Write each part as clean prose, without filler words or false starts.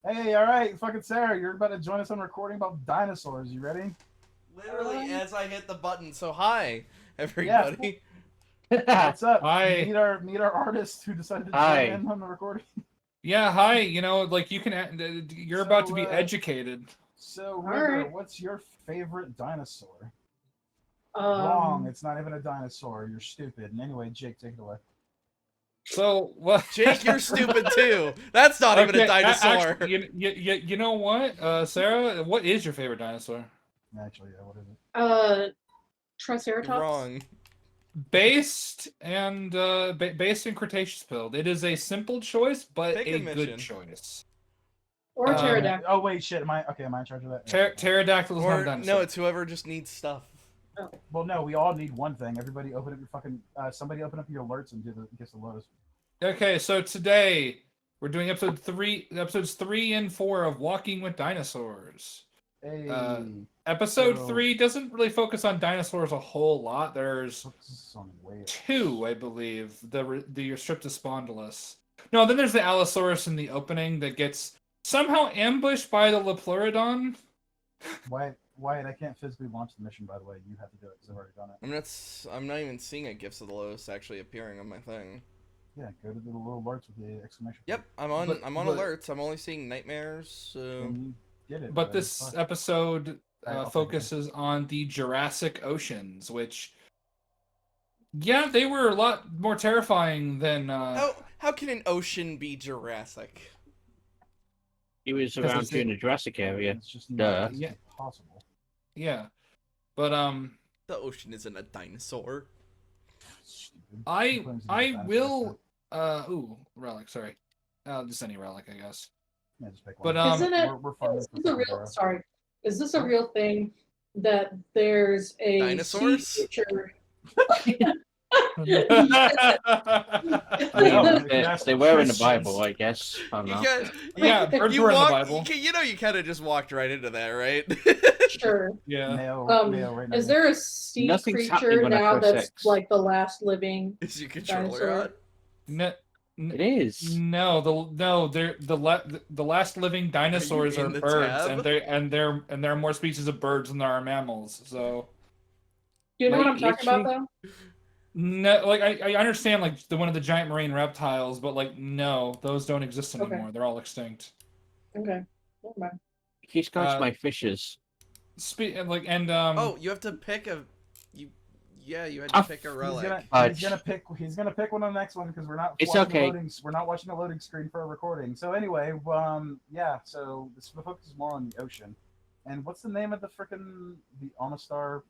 Hey, all right, fucking Sarah, you're about to join us on recording about dinosaurs. You ready? Literally as I hit the button. So hi, Yeah. everybody. What's up? Hi. Meet our artist who decided to join Hi. in on the recording. Yeah, hi. You know, like you can. You're about to be So, educated. So, River, right. what's your favorite dinosaur? Um, Wrong. It's not even a dinosaur. You're stupid. And anyway, Jake, take it away. So what? Jake, you're stupid too. That's not even a dinosaur. Actually, you know what, Sarah? What is your favorite dinosaur? Actually, yeah, what is it? Triceratops. You're wrong. Based in Cretaceous build. It is a simple choice, but Pick a a mission. good choice. Or Um, pterodactyl. Oh wait, shit. Am I in charge of that? Pterodactyl is not a Or dinosaur. no, it's whoever just needs stuff. Well, no, we all need one thing. Everybody, open up your fucking. Somebody, open up your alerts and guess the lowest. Okay, so today we're doing episodes 3 and 4 of Walking with Dinosaurs. Hey. Episode So- 3 doesn't really focus on dinosaurs a whole lot. There's Focus on whales. 2, I believe. The Restrictus spondylus. No, then there's the Allosaurus in the opening that gets somehow ambushed by the Lepleurodon. Wyatt, I can't physically launch the mission, by the way. You have to do it because I've already done it. I'm not even seeing a Gifts of the Lotus actually appearing on my thing. Yeah, go to the little alerts with the exclamation. Yep, I'm on But- alerts. I'm only seeing nightmares. point. So And you did it. But this it's fine. episode I'll take it. focuses on the Jurassic Oceans, which, yeah, they were a lot more terrifying than. how can an ocean be Jurassic? He was Because around it's during the Jurassic area. It's just Duh. not Yeah. possible. Yeah, but The ocean isn't a dinosaur. Stupid. I He claims he's a dinosaur. will. Relic. Sorry, just any relic, I guess. Yeah, just pick But, one. Isn't it? We're farming Is for this a fucking real? Dora. Sorry. Is this a real thing that there's a Dinosaurs? sea creature? No, They were in the Bible, I guess. I don't You know. can Yeah, birds you were in the walk. Bible. You know, you kind of just walked right into that, right? Sure. Yeah. Mayo right now. Is there a sea Nothing's happening creature when I now press that's X. like the last living? Is your controller Dinosaur. on? No, It is. they're the last living dinosaurs in are the birds, tab? and there are more species of birds than there are mammals. So Do you know what Like, I'm talking about though? no, like I understand like the one of the giant marine reptiles, but like no, those don't exist Okay. anymore. They're all extinct. Okay. Never mind. He scratched Uh, my fishes. Oh, you have to pick a. Yeah, you had to pick a relic. He's gonna pick one on the next one because we're not. It's watching okay. We're not watching the loading screen for a recording. So anyway, yeah. So the focus is more on the ocean. And what's the name of the frickin' the Omastar?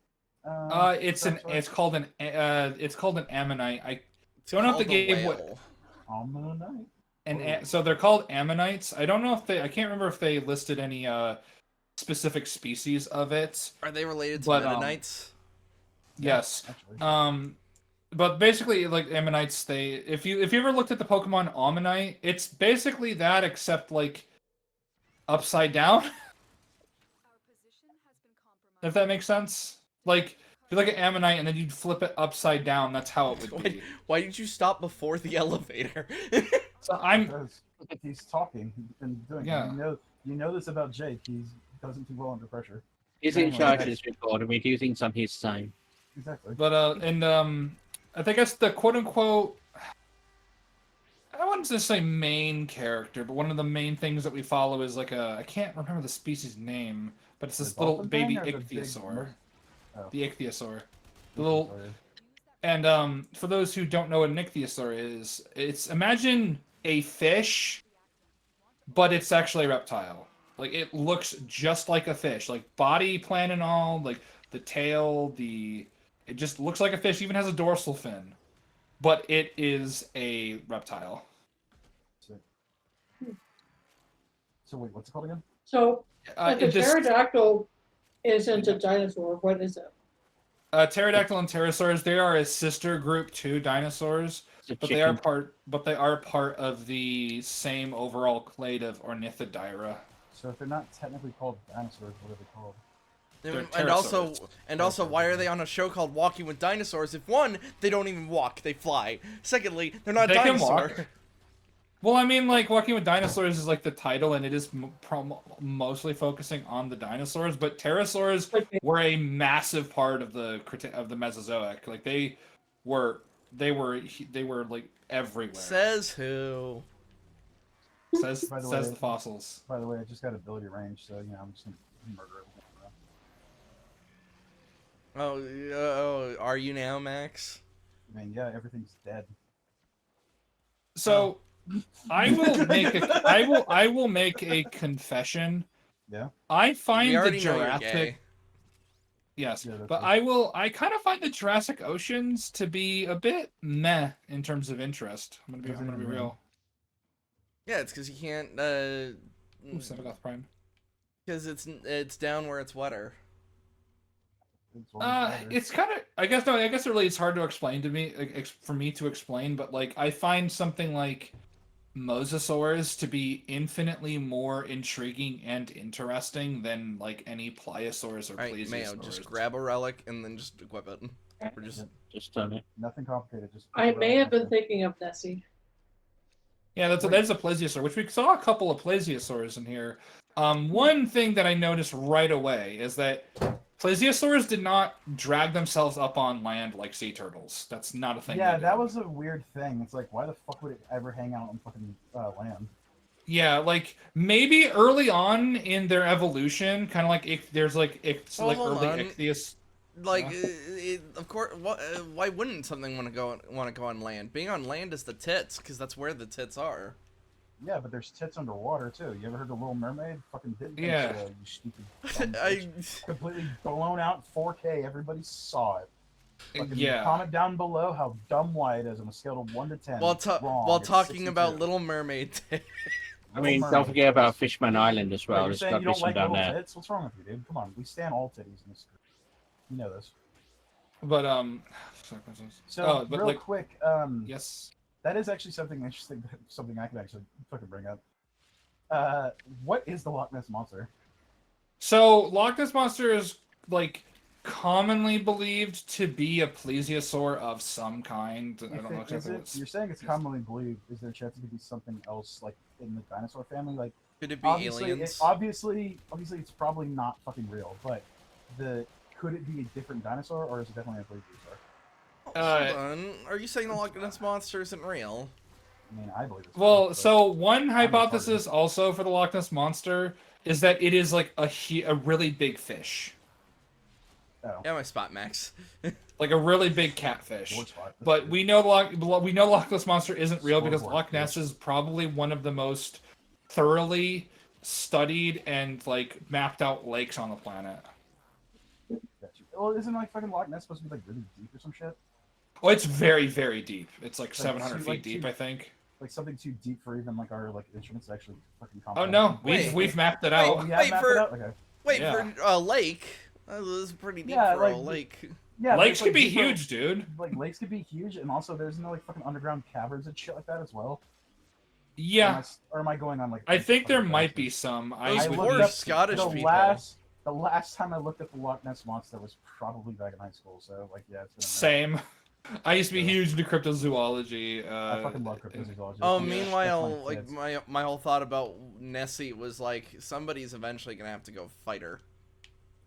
It's called an ammonite. I It's don't know if called they a gave what- whale. Ammonite. so they're called ammonites. I don't know if I can't remember if they listed any specific species of it. Are they related to But, Mennonites? Yes. Actually. But basically, like ammonites, if you ever looked at the Pokemon Ammonite, it's basically that except like upside down. If that makes sense. Like if you look at Ammonite and then you'd flip it upside down, that's how it would be. Why did you stop before the elevator? So I'm Because he's talking and doing. Yeah. You know this about Jake. He doesn't do well under pressure. He's in Anyway, charge of next- this record, and we do things on his time. Exactly. but I think that's the quote unquote I wouldn't just say main character, but one of the main things that we follow is like I can't remember the species name, but it's this The little dolphin baby thing or the big ichthyosaur. mer- Oh. The ichthyosaur. The little and for those who don't know what an ichthyosaur is, imagine a fish, but it's actually a reptile. Like it looks just like a fish, like body plan and all, like the tail, it just looks like a fish, even has a dorsal fin. But it is a reptile. So wait, what's it called again? So if a It just- pterodactyl isn't a dinosaur, what is it? Pterodactyl and pterosaurs, they are a sister group to dinosaurs, It's a but chicken. they are part of the same overall clade of Ornithodyra. So if they're not technically called dinosaurs, what are they called? They're And also, why are they on a show called Walking with Dinosaurs? If one, they don't even walk, they fly. Secondly, they're not a They can dinosaur. walk. Well, I mean, like Walking with Dinosaurs is like the title, and it is mostly focusing on the dinosaurs. But pterosaurs were a massive part of the Mesozoic. Like were they were like everywhere. Says who? Says the fossils. By the way, I just got ability range, so I'm just gonna murder everything. Oh, are you now, Max? I mean, yeah, everything's dead. So, I will make a confession. Yeah. I find we already the know you're Jurassic. gay. Yes, Yeah, but right. I kind of find the Jurassic Oceans to be a bit meh in terms of interest. I'm gonna be real. Yeah, it's because you can't. Seventh Prime. Because it's down where it's wetter. It's kind of. I guess really it's hard to explain to me, like, for me to explain. But like, I find something like Mosasaurs to be infinitely more intriguing and interesting than like any Pliosaurs or Plesiosaurs. Mayo, just grab a relic and then just equip it. Or just done it. Nothing complicated. Just. I may have been thinking of Nessie. Yeah, that's a Plesiosaur, which we saw a couple of Plesiosaurs in here. One thing that I noticed right away is that Plesiosaurs did not drag themselves up on land like sea turtles. That's not a thing. Yeah, that was a weird thing. It's like, why the fuck would it ever hang out on fucking land? Yeah, like maybe early on in their evolution, kind of like there's like early ichthyosaurs. Like, of course, why wouldn't something want to go on land? Being on land is the tits, because that's where the tits are. Yeah, but there's tits underwater too. You ever heard of Little Mermaid? Fucking didn't. Yeah. You stupid. Completely blown out 4K. Everybody saw it. Fucking comment down below how dumb why it is on a scale of 1 to 10. While talking about Little Mermaid. I mean, don't forget about Fishman Island as well. You're saying you don't like little tits? What's wrong with you, dude? Come on, we stand all titties in this group. You know this. But so real like, quick, yes, that is actually something interesting. Something I can actually fucking bring up. What is the Loch Ness Monster? So Loch Ness Monster is like commonly believed to be a plesiosaur of some kind. I don't know exactly what you're saying. It's commonly believed. Is there a chance it could be something else, like in the dinosaur family? Like, could it be aliens? Obviously, it's probably not fucking real. But could it be a different dinosaur, or is it definitely a plesiosaur? Hold on. Are you saying the Loch Ness Monster isn't real? I mean, I believe it's well. real, so one hypothesis also for the Loch Ness Monster is that it is like a really big fish. Oh. Yeah, my spot, Max. Like a really big catfish. But we know Loch Ness Monster isn't real because Loch Ness is probably one of the most thoroughly studied and like mapped out lakes on the planet. Well, isn't like fucking Loch Ness supposed to be like really deep or some shit? Oh, it's very, very deep. It's like 700 feet deep, I think. Like something too deep for even like our like instruments actually fucking comprehend. Oh no, we've mapped it out. Wait for a lake. That was pretty deep for a lake. Yeah, lakes could be huge, dude. Like lakes could be huge, and also there's no like fucking underground caverns and shit like that as well. Yeah. Or am I going on like? I think there might be some. Those poor Scottish people. The last time I looked at the Loch Ness Monster was probably back in high school, so like yeah. It's same. I used to be huge into cryptozoology. I fucking love cryptozoology. Oh, meanwhile, like my whole thought about Nessie was like somebody's eventually gonna have to go fight her.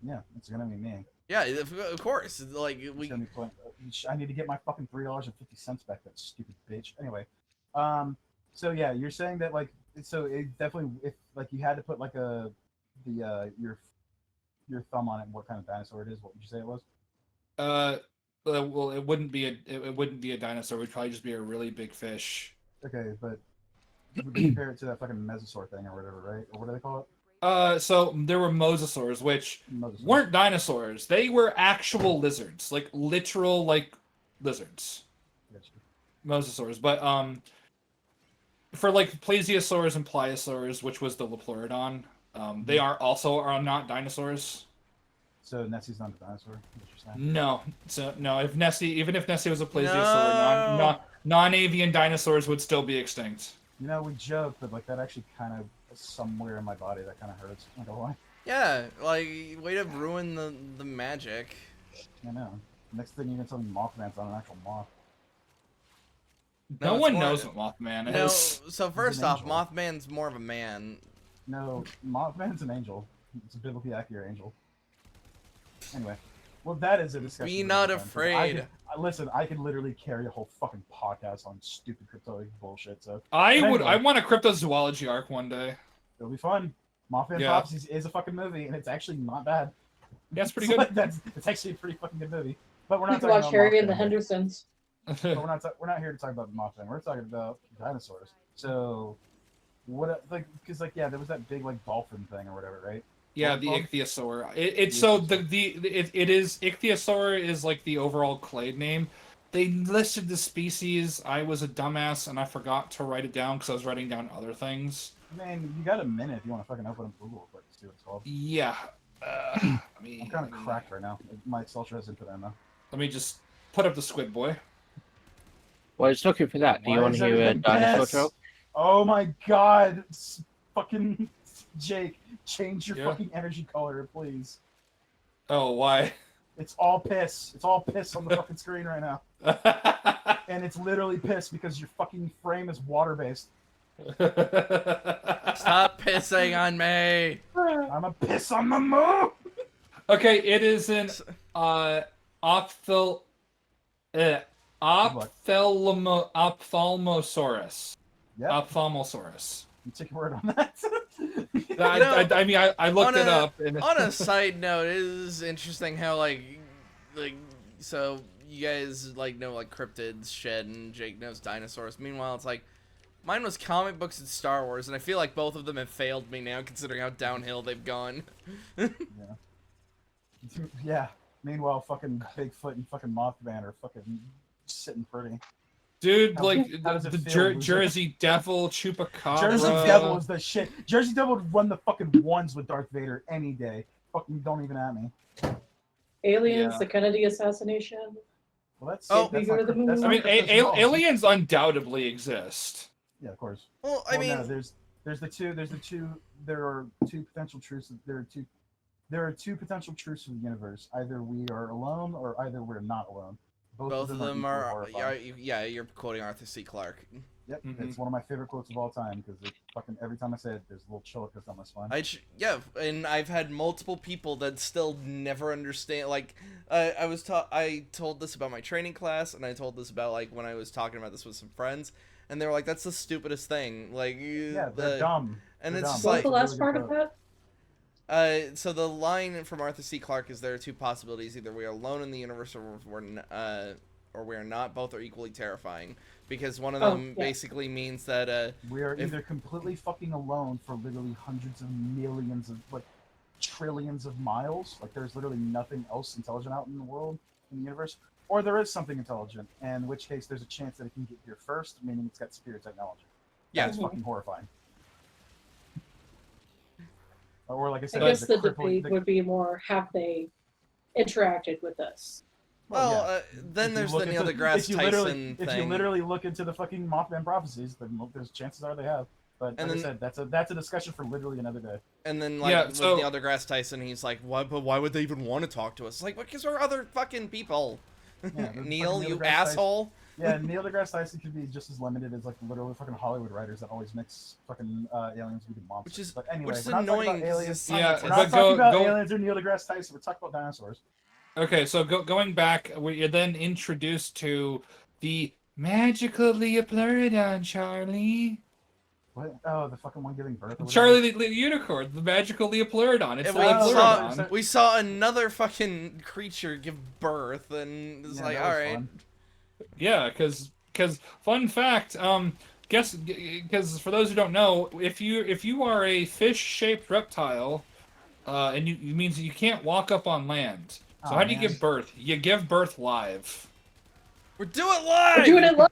Yeah, it's gonna be me. Yeah, of course. Like I need to get my fucking $3.50 back. That stupid bitch. Anyway, so yeah, you're saying that like, so it definitely, if like you had to put like your thumb on it, what kind of dinosaur it is, what would you say it was? Well, it wouldn't be a dinosaur. It would probably just be a really big fish. Okay, but you would compare it to that fucking mesosaur thing or whatever, right? Or what do they call it? So there were mosasaurs, which weren't dinosaurs. They were actual lizards, like literal like lizards. Gotcha. Mosasaurs, but for like plesiosaurs and pliosaurs, which was the Lepleurodon, they are not dinosaurs. So Nessie's not a dinosaur? What you're saying? No. So no, even if Nessie was a plesiosaur, non-avian dinosaurs would still be extinct. You know, we joke, but like that actually kind of somewhere in my body that kind of hurts. Not gonna lie. Yeah, like way to ruin the magic. I know. Next thing you're gonna tell me Mothman's not an actual moth. No it's one more- knows what Mothman No, is. so first off, angel. Mothman's more of a man. No, Mothman's an angel. It's a biblically accurate angel. Anyway, well, that is a discussion. Be for not another time, 'cause afraid. listen, I could literally carry a whole fucking podcast on stupid crypto bullshit. So I anyway. want a cryptozoology arc one day. it'll be fun. Mothman Yeah. Prophecies is a fucking movie, and it's actually not bad. Yeah, it's pretty So, good. like, it's actually a pretty fucking good movie. But we're You not can talking watch about Harry and the Mothman here. Hendersons. But we're not here to talk about Mothman. We're talking about dinosaurs. So what like because like yeah, there was that big like dolphin thing or whatever, right? Yeah, the Well, ichthyosaur. It's so it is ichthyosaur is like the overall clade name. They listed the species. I was a dumbass and I forgot to write it down because I was writing down other things. Man, you got a minute if you want to fucking open up Google real quick to see what it's called. Yeah. I'm kind of cracked right now. My Excel sheet has input in though. Let me just put up the squid boy. Well, it's looking for that. Do you Why want is to hear a everything dinosaur piss? joke? Oh my god, fucking Jake, change your Yeah? fucking energy color, please. Oh, why? It's all piss. It's all piss on the fucking screen right now. And it's literally piss because your fucking frame is water based. Stop pissing on me. I'm a piss on the moon. Okay, it is an ophthalmosaurus. Yeah, Ophthalmosaurus. you take your word on that. I mean, I looked on it up. And On a side note, it is interesting how like so you guys like know like cryptids shit and Jake knows dinosaurs. Meanwhile, it's like mine was comic books and Star Wars, and I feel like both of them have failed me now considering how downhill they've gone. Yeah. Meanwhile, fucking Bigfoot and fucking Mothman are fucking sitting pretty. Dude, How- like how does the it feel, loser? Jersey Devil, Chupacabra. Jersey Devil is the shit. Jersey Devil would run the fucking ones with Darth Vader any day. Fucking don't even at me. Aliens, Yeah. the Kennedy assassination. Well, that's Oh. that's We go to the moon. that's I mean, not cryptozoology. aliens undoubtedly exist. Yeah, of course. Well, I Well, mean, no, there are two potential truths. There are two potential truths of the universe. Either we are alone, or either we're not alone. both of them equally are horrifying. yeah. You're quoting Arthur C. Clarke. Yep, Mhm. it's one of my favorite quotes of all time because fucking every time I say it, there's a little chill because on my spine. Yeah, and I've had multiple people that still never understand. Like, I told this about my training class, and I told this about like when I was talking about this with some friends, and they were like, "That's the stupidest thing." Like, Yeah, they're dumb. and They're it's dumb. just What was like, the last really part good of quote. that? so the line from Arthur C. Clarke is there are two possibilities: either we are alone in the universe, or we are not. Both are equally terrifying because one of Oh, them yeah. basically means that We are if- either completely fucking alone for literally hundreds of millions of like trillions of miles, like there's literally nothing else intelligent out in the world, in the universe, or there is something intelligent, in which case there's a chance that it can get here first, meaning it's got superior technology. Yeah. That's fucking horrifying. Or like I I said, guess the crippling- debate would be more, have they interacted with us? well, yeah. then If there's you the look Neil into- deGrasse if you literally- Tyson If thing. you literally look into the fucking Mothman prophecies, then there's chances are they have. But And like I then- said, that's a discussion for literally another day. And then, like, Yeah, with so- Neil deGrasse Tyson, he's like, why would they even want to talk to us? It's like, because we're other fucking people. Yeah, the Neil, fucking you Neil deGrasse Tyson- asshole. Yeah, Neil deGrasse Tyson could be just as limited as like literally fucking Hollywood writers that always mix fucking aliens with monsters. Which is- but anyway, which is we're not talking annoying about 'cause aliens. it's Yeah, scientists. We're but not talking about go- aliens or Neil deGrasse Tyson. We're talking about dinosaurs. Okay, so going back, you're then introduced to the magical Leopleurodon, Charlie. What? Oh, the fucking one giving birth. or whatever. Charlie the unicorn, the magical Leopleurodon. It's And the we Leopleurodon. saw, we saw another fucking creature give birth, and it's Yeah, like, that was alright. fun. Yeah, because fun fact, because for those who don't know, if you are a fish-shaped reptile, and you means that you can't walk up on land. So Aw, how do you man. give birth? You give birth live. We're doing live! We're doing it live.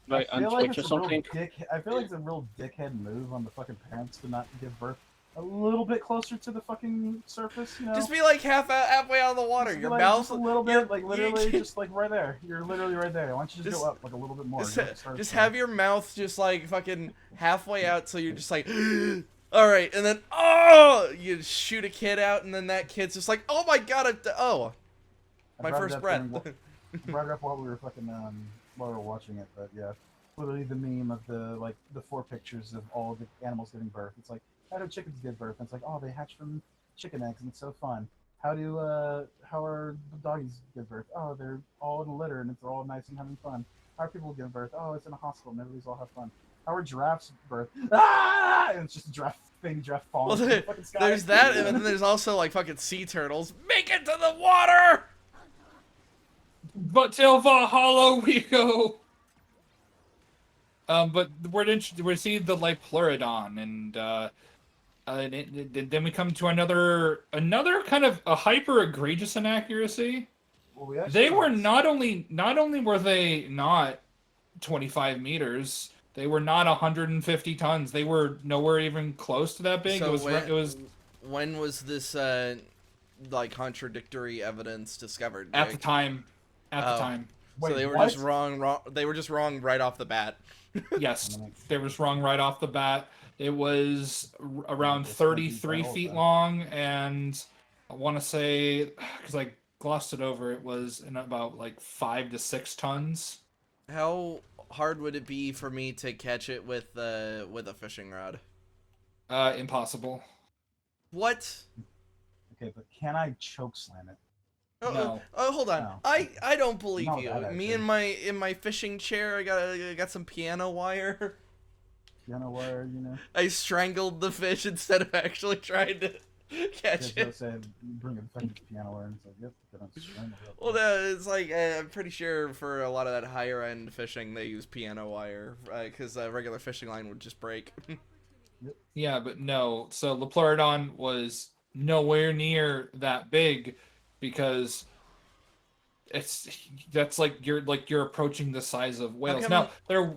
Like I on feel like Twitch or it's a real something? I feel like it's a real dickhead move on the fucking parents to not give birth a little bit closer to the fucking surface. You know, Just be like halfway out of the water. Just be Your like, mouth, just a little your- bit, like you- literally, just like right there. You're literally right there. Why don't you just Just- go up like a little bit more? Just, Don't start just there. have your mouth just like fucking halfway out, so you're just like, all right, and then you shoot a kid out, and then that kid's just like, oh my god, I my brought it first up breath. during- I brought it up while we were fucking while we were watching it, but yeah. literally the meme of the 4 pictures of all the animals giving birth. It's like, how do chickens give birth? And it's like, oh, they hatch from chicken eggs, and it's so fun. How are the doggies give birth? Oh, they're all in a litter, and it's all nice and having fun. How are people giving birth? Oh, it's in a hospital, and everybody's all have fun. How are giraffes birth? Ah! And it's just a giraffe falling Well, from the fucking sky. there's that, and then there's also like fucking sea turtles. Make it to the water. But till Valhalla we go. But we're seeing the Liopleurodon, and then we come to another kind of a hyper egregious inaccuracy. Well, They were not only were they not 25 meters, they were not 150 tons. They were nowhere even close to that big. So it was when was this like contradictory evidence discovered? at the Jake? time. At the Oh. time. So Wait, they were what? just wrong. They were just wrong right off the bat. Yes, they was wrong right off the bat. It was around It's 33 gonna be feet then. long, and I want to say, because I glossed it over, it was in about like 5 to 6 tons. How hard would it be for me to catch it with a fishing rod? Impossible. What? Okay, but can I choke slam it? Oh, No. oh, hold on. No. I don't believe No, you. that Me in my fishing chair, I got some piano wire. Piano wire, you know. I strangled the fish instead of actually trying to catch Kids will it. say, bring a fucking piano wire, and it's like, yep, then I'm strangled it. Well, no, it's like I'm pretty sure for a lot of that higher end fishing they use piano wire because a regular fishing line would just break. Yeah, but no. So Liopleurodon was nowhere near that big, because that's like you're approaching the size of whales. come- Now there,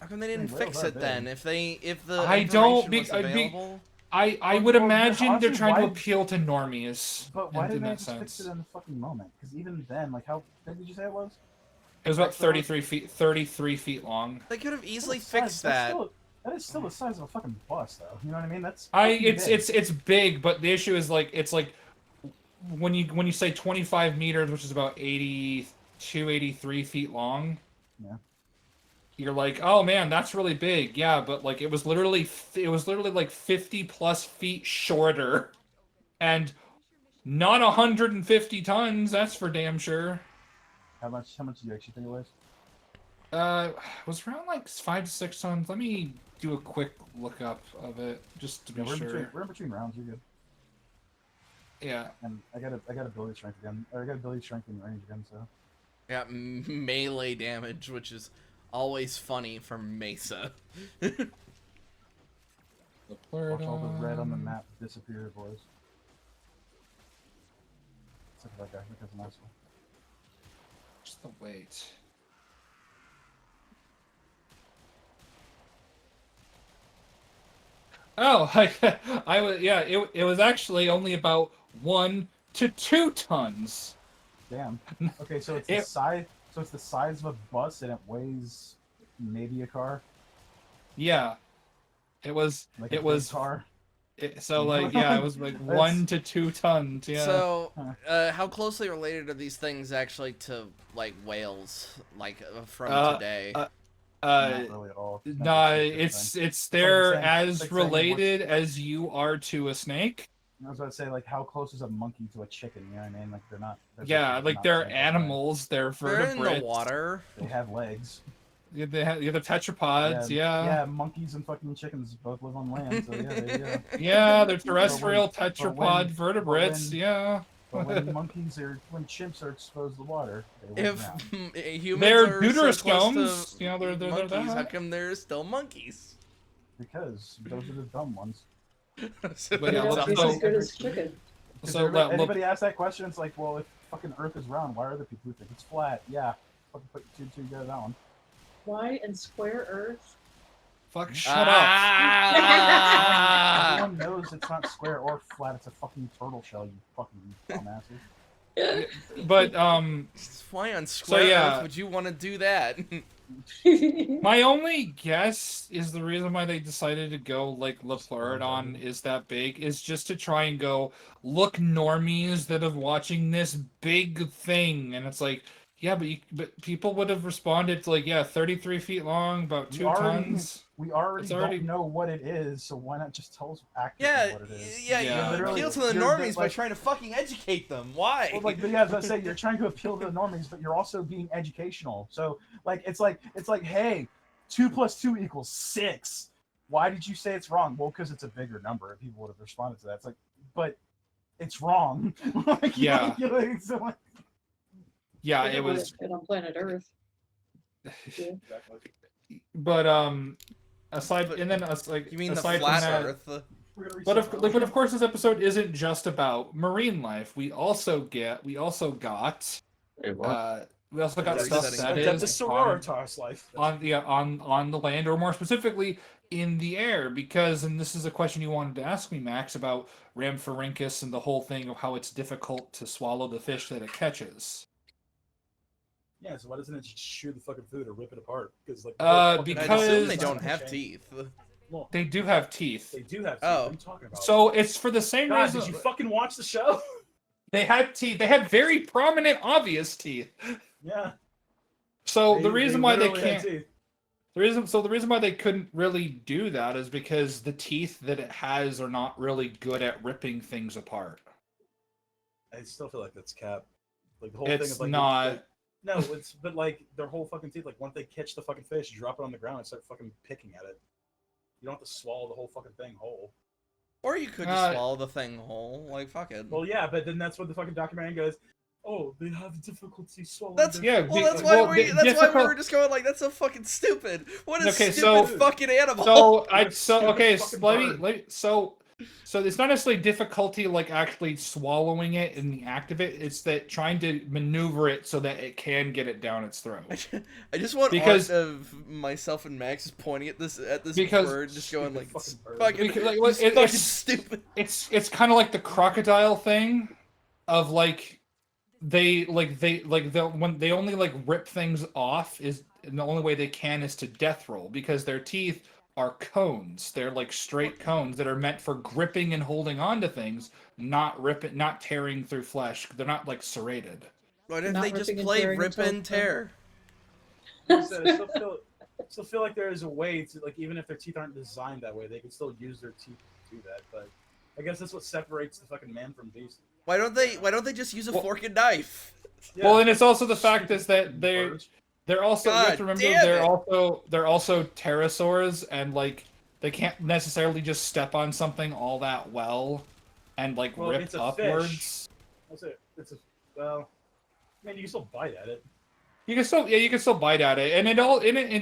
How come they didn't Whales fix are it then? big. If the I don't information be- was I be- available. I Well, would well, imagine they're honestly, trying to why- appeal to normies. But why in didn't they that just fix sense. it in the fucking moment? Because even then, like, how big did you say it was? It was about Actually, 33 feet long. They could have easily That's the size- fixed that's that. still- that is still the size of a fucking bus, though. You know what I mean? That's It's fucking big. big, but the issue is it's like when you say 25 meters, which is about 82, 83 feet long. Yeah. You're like, oh man, that's really big. Yeah, but like it was literally like 50 plus feet shorter, and not 150 tons. That's for damn sure. How much do you actually think it was? It was around like 5 to 6 tons. Let me do a quick lookup of it just to be Yeah, sure. we're in between rounds. You're good. Yeah. And I got ability strength again. Or I got ability strength in range again. So Yeah, melee damage, which is always funny for Mesa. watch all the red on the map disappear, boys. Look at that guy. Look at the nice one. Just the weight. Oh, I was it was actually only about 1 to 2 tons. Damn. Okay, so it's It- the size. So it's the size of a bus, and it weighs maybe a car. Yeah, it was Like a it big was car. so like yeah, it was like 1 to 2 tons. Yeah. So, how closely related are these things actually to like whales, like from today? Not really at all. Not Nah, the same it's thing. they're saying- as it's like saying related as you are to a snake. I was about to say, like, how close is a monkey to a chicken? You know what I mean? Like, they're not. Yeah, different, like not they're the same thing. animals. They're They're in vertebrates. the water. They have legs. Yeah, they're tetrapods. Yeah. Yeah, monkeys and fucking chickens both live on land. So yeah, there you go. Yeah, they're terrestrial But when- tetrapod vertebrates. when- Yeah. But when chimps are exposed to water, they live If now. humans They're are so close deuteroscomes, to you know, they're monkeys, how that. come there's still monkeys? Because those are the dumb ones. So But yeah, You know, let's tastes go- as good as chicken. Because So anybody asks that question, it's like, well, if fucking Earth is round, why are there people who think it's flat? Yeah, fucking put two together that one. Why in square Earth? Fuck, shut up. Ah! Everyone knows it's not square or flat. It's a fucking turtle shell. You fucking dumbasses. But Why on square yeah. Earth would you want to do that? my only guess is the reason why they decided to go like Liopleurodon is that big is just to try and go, look, normies that are watching this big thing, and it's like, Yeah, but people would have responded to like, yeah, 33 feet long, about 2 tons. We already It's already- don't know what it is, so why not just tell us accurately Yeah, what it is? yeah, Yeah. you Literally, appeal to the you're normies by like- trying to fucking educate them. Why? Well, like, yeah, as I say, you're trying to appeal to the normies, but you're also being educational. So, like, it's like, hey, 2 + 2 = 6. Why did you say it's wrong? Well, because it's a bigger number. People would have responded to that. It's like, but it's wrong. Like, Yeah. So, like, Yeah, Like it would was. have been on planet Earth. Yeah. But aside But and then us like you mean the aside flat from that, Earth? we're gonna but reset of course this episode isn't just about marine life. We also got Wait, what? we also got That's stuff resetting. that That's is the on, sororitas life. on the land, or more specifically in the air, because, and this is a question you wanted to ask me, Max, about Rhamphorhynchus and the whole thing of how it's difficult to swallow the fish that it catches. Yeah, so why doesn't it just chew the fucking food or rip it apart? Because like, Because- I assume they don't have teeth. Well, They do have teeth. they do have teeth. Oh. What are you talking about? So it's for the same God, reason did you fucking watch the show? they had teeth. They had very prominent, obvious teeth. Yeah. So the reason why they literally had can't, teeth. the reason why they couldn't really do that is because the teeth that it has are not really good at ripping things apart. I still feel like that's cap. Like the whole It's thing of like not. no, it's but like their whole fucking teeth. Like once they catch the fucking fish, drop it on the ground and start fucking picking at it. You don't have to swallow the whole fucking thing whole. Or you could just swallow the thing whole. Like, fuck it. Well, yeah, but then that's what the fucking documentary goes. Oh, they have difficulty swallowing. That's their Yeah, food." well. be- That's why well, we. the That's why we difficult- were just going like, that's so fucking stupid. What a Okay, stupid so- fucking animal. So You're I a so stupid okay. fucking Let me so it's not necessarily difficulty like actually swallowing it in the act of it. It's that trying to maneuver it so that it can get it down its throat. I just want Because- art of myself and Max just pointing at this Because- bird, just going like, Fucking bird. fucking, Because, like, this it- fucking it's- stupid. It's kind of like the crocodile thing, of like they when they only like rip things off is, and the only way they can is to death roll, because their teeth are cones. They're like straight cones that are meant for gripping and holding on to things, not tearing through flesh. They're not like serrated. Why didn't Not they just ripping and play tearing rip until and it's done. tear? I still feel like there is a way to, like, even if their teeth aren't designed that way, they can still use their teeth to do that. But I guess that's what separates the fucking man from beast. Why don't they just use a Well- fork and knife? Yeah. Well, and it's also the fact is that Birds. they're also, you have God to remember, damn they're also pterosaurs, and like they can't necessarily just step on something all that well and like Well, rip it's a upwards. fish. That's it. It's a well. I mean, you can still bite at it. You can still bite at it, and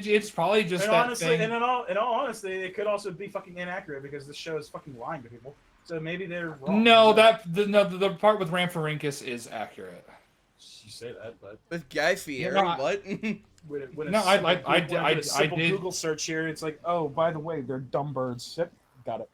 it's probably just And that honestly, thing. and in all honesty, it could also be fucking inaccurate because the show is fucking lying to people. So maybe they're wrong. No, the part with Rhamphorhynchus is accurate. You say that, but With Guy Fieri, No, I- what? when a No, I- simple I- Google- I- when I a simple did- Google search here. It's like, oh, by the way, they're dumb birds. Yep, got it.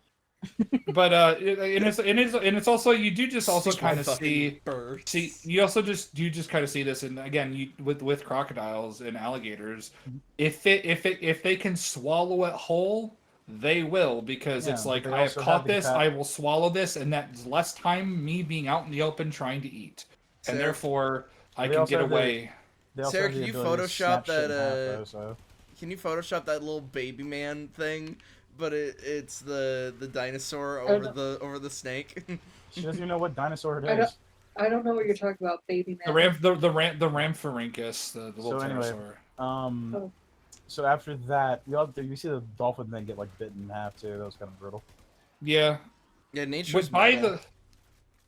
But it's also, you do just also kind of see birds. you also just kind of see this, and again with crocodiles and alligators, if they can swallow it whole, they will, because it's Yeah, like, they I have also caught have the this, cap- I will swallow this, and that's less time me being out in the open trying to eat, and Sarah- therefore I They can also get have the- away. They also Sarah, have the can you ability to Photoshop snap shit in that, half, though, so. Can you Photoshop that little baby man thing? But it's the dinosaur Oh, over no. the snake. She doesn't even know what dinosaur it I don't- is. I don't know what you're talking about, baby The man. Rhamphorhynchus, the little So anyway, pterosaur. Oh. So after that, you see the dolphin then get like bitten in half too. That was kind of brutal. Yeah. Yeah, nature's With by metal. the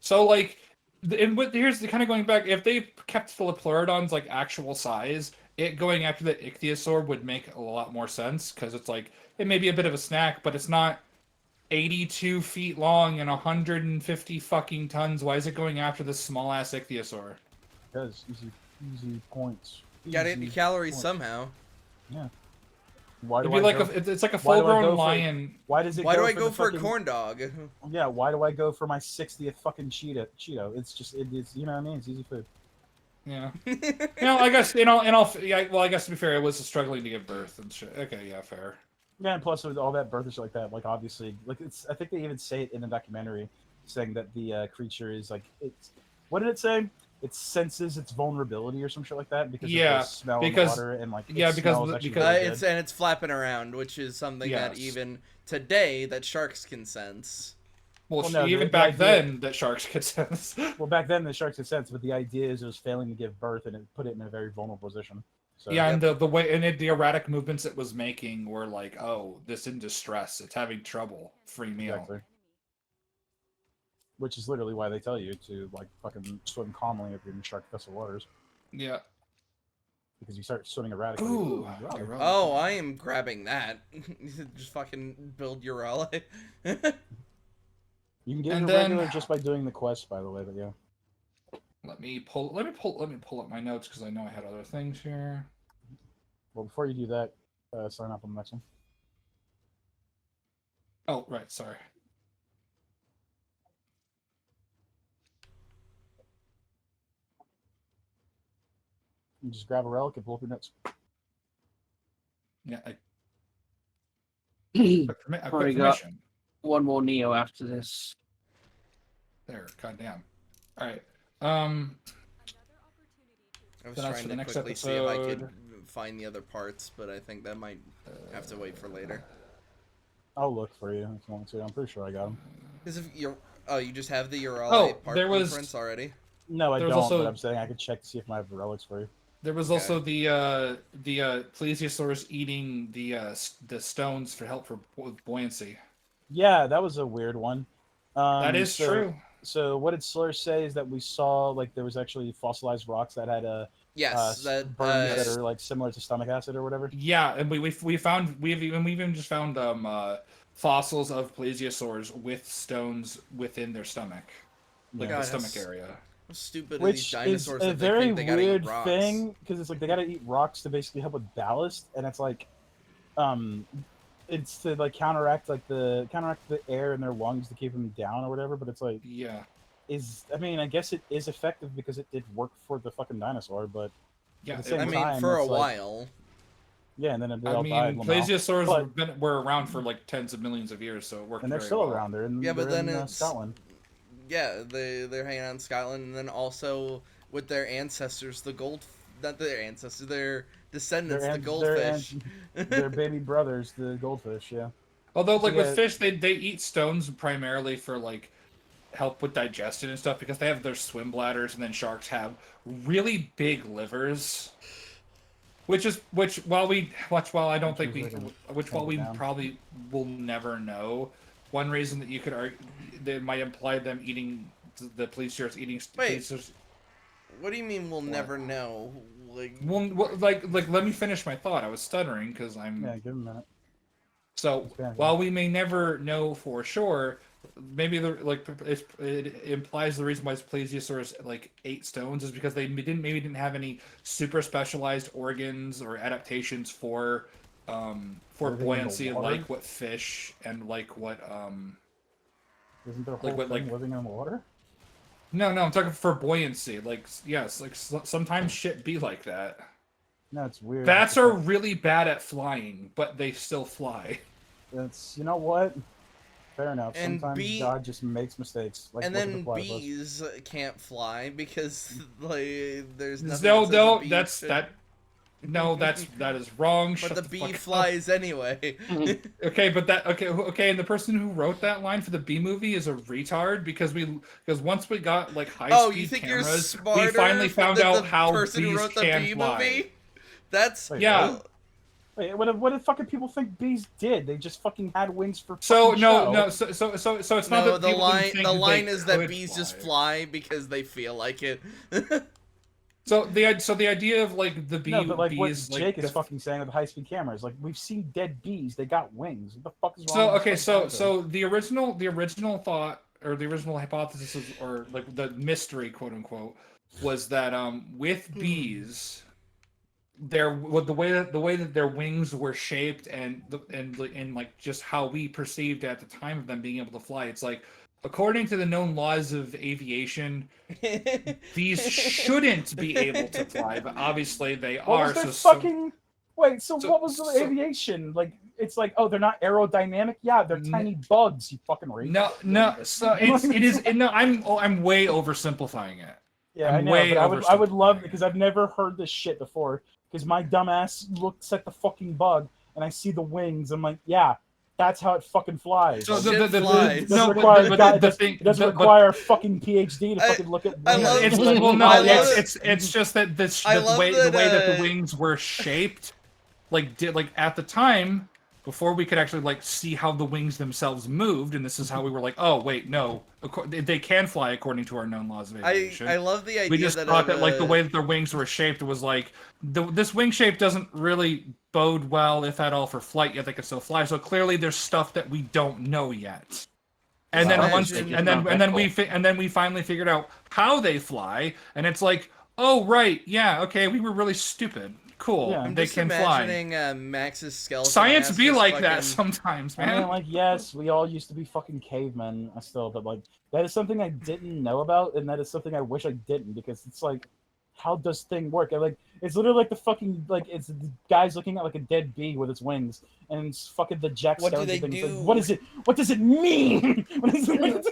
so like here's the kind of going back, if they kept the Pleurodons like actual size, it going after the ichthyosaur would make a lot more sense, because it's like, it may be a bit of a snack, but it's not 82 feet long and 150 fucking tons. Why is it going after this small ass ichthyosaur? Because easy points. You gotta get Easy your calories points. some's Why It'd do be I like go, it's like a why full do I go grown for- lion. Why does it? Why do I for go the for fucking, a corn dog? Yeah, why do I go for my 60th fucking Cheeto? It's just it's, you know what I mean? It's easy food. Yeah. I guess well, I guess to be fair, it was struggling to give birth and shit. Okay, yeah, fair. Yeah, and plus with all that birth and shit like that, like obviously, like it's. I think they even say it in the documentary, saying that the creature is like it's. What did it say? it senses its vulnerability or some shit like that because Yeah, of the smell because- in the water and like yeah, its because smell is the- actually because- really It's good. and it's flapping around, which is something that Yes. even today that sharks can sense. Well, no, even the back idea- then, that sharks could sense. Well, back then the sharks had sense, but the idea is it was failing to give birth and it put it in a very vulnerable position. So, Yeah, and the way and the erratic movements it was making were like, oh, this in distress, it's having trouble. Free meal. exactly. Which is literally why they tell you to like fucking swim calmly if you're in shark infested waters, Yeah. because you start swimming erratically. Ooh. you're out. Urala. Oh, I am grabbing that. Just fucking build your ally. You can get And it then- regular just by doing the quest, by the way. But yeah. Let me pull up my notes because I know I had other things here. Well, before you do that, sign up on the next one. Oh, right, sorry. You just grab a relic and pull up your notes. Yeah, I Probably put got- permission. One more Neo after this. There, goddamn. All right. I was Then as trying for the to next quickly see if I could episode- find the other parts, but I think that might have to wait for later. I'll look for you if you want to. I'm pretty sure I got them. Because if you're, you just have the URL Oh, part there was- blueprints already. No, I There was don't. also- But I'm saying I could check to see if I have the relics for you. There was also the plesiosaurus eating the stones for help for buoyancy. Yeah, that was a weird one. That is so- true. So what did Slur say is that we saw like there was actually fossilized rocks that had Yes, that burns that are like similar to stomach acid or whatever. Yeah, and we've even just found fossils of plesiosaurs with stones within their stomach, like God, the stomach that's- area. how stupid are these Which is dinosaurs a that they very think they gotta weird eat rocks. thing because it's like they gotta eat rocks to basically help with ballast, and it's like, it's to like counteract the air in their lungs to keep them down or whatever. But it's like, Yeah, I mean, I guess it is effective because it did work for the fucking dinosaur, but yeah. the same I mean, time, for a it's like- while. yeah, and then they I all mean, died. Lamau. plesiosaurs But- were around for like tens of millions of years, so it worked. And they're very still well. around there. And Yeah, but they're then in, it's- Scotland. Yeah, they're hanging out in Scotland, and then also with their ancestors, not their ancestors, their descendants, the goldfish. Their baby brothers, the goldfish. Yeah. Although, So, like with yeah. fish, they eat stones primarily for like help with digestion and stuff because they have their swim bladders, and then sharks have really big livers. While I don't think while we down. probably will never know. One reason that you could argue that might imply them eating the plesiosaurs eating Wait. plesiosaurs. What do you mean we'll never know? Like, Well, like let me finish my thought. I was stuttering because I'm. Yeah. Give them a minute. So Okay. while we may never know for sure, maybe it implies the reason why plesiosaurs like ate stones is because they didn't have any super specialized organs or adaptations for Living in the buoyancy, water? like what fish and like what Isn't their whole what, thing like- living in the water? no, I'm talking for buoyancy. Like yes, like sometimes shit be like that. No, it's weird. Bats are really bad at flying, but they still fly. It's, you know what? Fair enough. And Sometimes God just makes mistakes. Like and look at then the platypus. bees can't fly because like there's nothing. No, that says no, a bee that's should- that. No, that is wrong. But Shut the the bee fuck up. flies anyway. Okay, but okay, and the person who wrote that line for the B movie is a retard because once we got like high Oh, speed you think cameras, you're smarter? we finally found than out the how person bees who wrote the can bee fly. movie? That's Wait, Yeah. Wait, what did fucking people think bees did? They just fucking had wings for. So fucking no, show. no, so it's not No, that the people didn't line think the that line they is that could bees just fly. fly because they feel like it. So the idea of like the bee No, but like what bees Jake like is fucking saying with the high speed cameras, like we've seen dead bees. They got wings. What the fuck is wrong? So with okay, this so fucking so the original thought or the original hypothesis or like the mystery quote unquote was that with bees the way that their wings were shaped and like just how we perceived at the time of them being able to fly, it's like according to the known laws of aviation, bees shouldn't be able to fly, but obviously they What are. was their So fucking? Wait, so what was the aviation like? It's like, oh, they're not aerodynamic. Yeah, they're tiny bugs. You fucking racist. no, so it is. No, I'm way oversimplifying it. Yeah, I'm I know, way but I would love oversimplifying because it. I've never heard this shit before. Because my dumbass looks at the fucking bug and I see the wings. I'm like, yeah, that's how it fucking flies. So Like, Shit it flies. doesn't no, require the thing, it doesn't but require a fucking PhD to I- fucking look at I wings. love- it's Like, well, no, I love it's just that this I the love way that, the way that the wings were shaped, like at the time before we could actually like see how the wings themselves moved, and this is how we were like, oh wait, no, they can fly according to our known laws of aviation. I love the idea We just that thought that like the way that their wings were shaped was like this wing shape doesn't really bode well, if at all, for flight. Yet they can still fly. So clearly, there's stuff that we don't know yet. And then Imagine- and then we finally figured out how they fly, and it's like, oh right, yeah, okay, we were really stupid. Cool, Yeah. I'm they just can fly. imagining Max's skeleton. Science ass be just like fucking... that sometimes, I man. mean, like, yes, we all used to be fucking cavemen still, but like that is something I didn't know about, and that is something I wish I didn't, because it's like, how does thing work? And like, it's literally like the fucking like it's the guys looking at like a dead bee with its wings, and it's fucking the Jack What do Skellington they thing. It's like, do? what is it? What does it mean? What is it?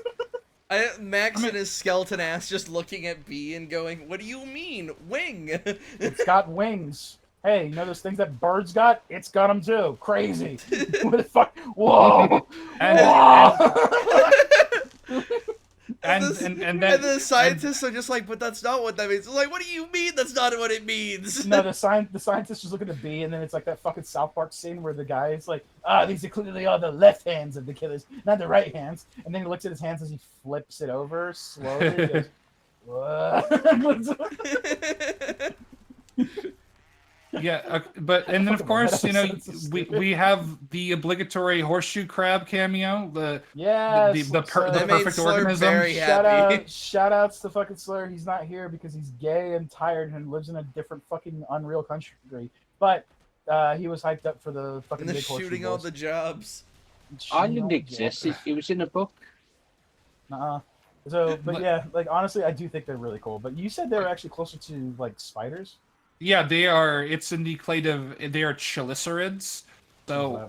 Max and his skeleton ass just looking at B and going, "What do you mean, wing?" It's got wings. Hey, you know those things that birds got? It's got them too. Crazy. What the fuck? Whoa! And and the scientists are just like, "But that's not what that means." It's like, "What do you mean? That's not what it means." No, the scientist just look at the bee, and then it's like that fucking South Park scene where the guy is like, these are clearly all the left hands of the killers, not the right hands. And then he looks at his hands as he flips it over slowly. He goes, what? Yeah, but and then of course, you know, we have the obligatory horseshoe crab cameo, the That made perfect Slur organism. very happy. Shout outs to fucking Slur. He's not here because he's gay and tired and lives in a different fucking unreal country. But he was hyped up for the fucking And they're big horseshoe shooting all boys. the jobs. Island exists. It was in a book. So, but yeah, like honestly, I do think they're really cool. But you said they were actually closer to like spiders. Yeah, they are. It's in the clade of they are chelicerids. So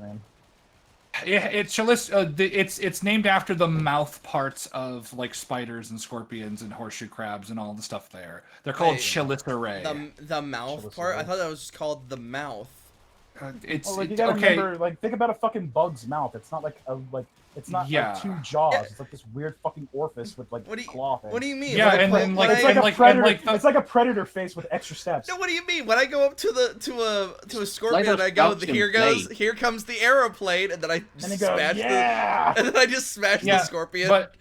it's named after the mouth parts of like spiders and scorpions and horseshoe crabs and all the stuff there. They're called chelicerae. The mouth part? I thought that was just called the mouth. You gotta remember, like, think about a fucking bug's mouth. It's not like it's not like two jaws. Yeah. It's like this weird fucking orifice with like claw things. What do you mean? Yeah, it's like a predator face with extra steps. No, what do you mean? When I go up to a scorpion, and I go, here comes the aeroplane, and then I just smash and then I just smash the scorpion. But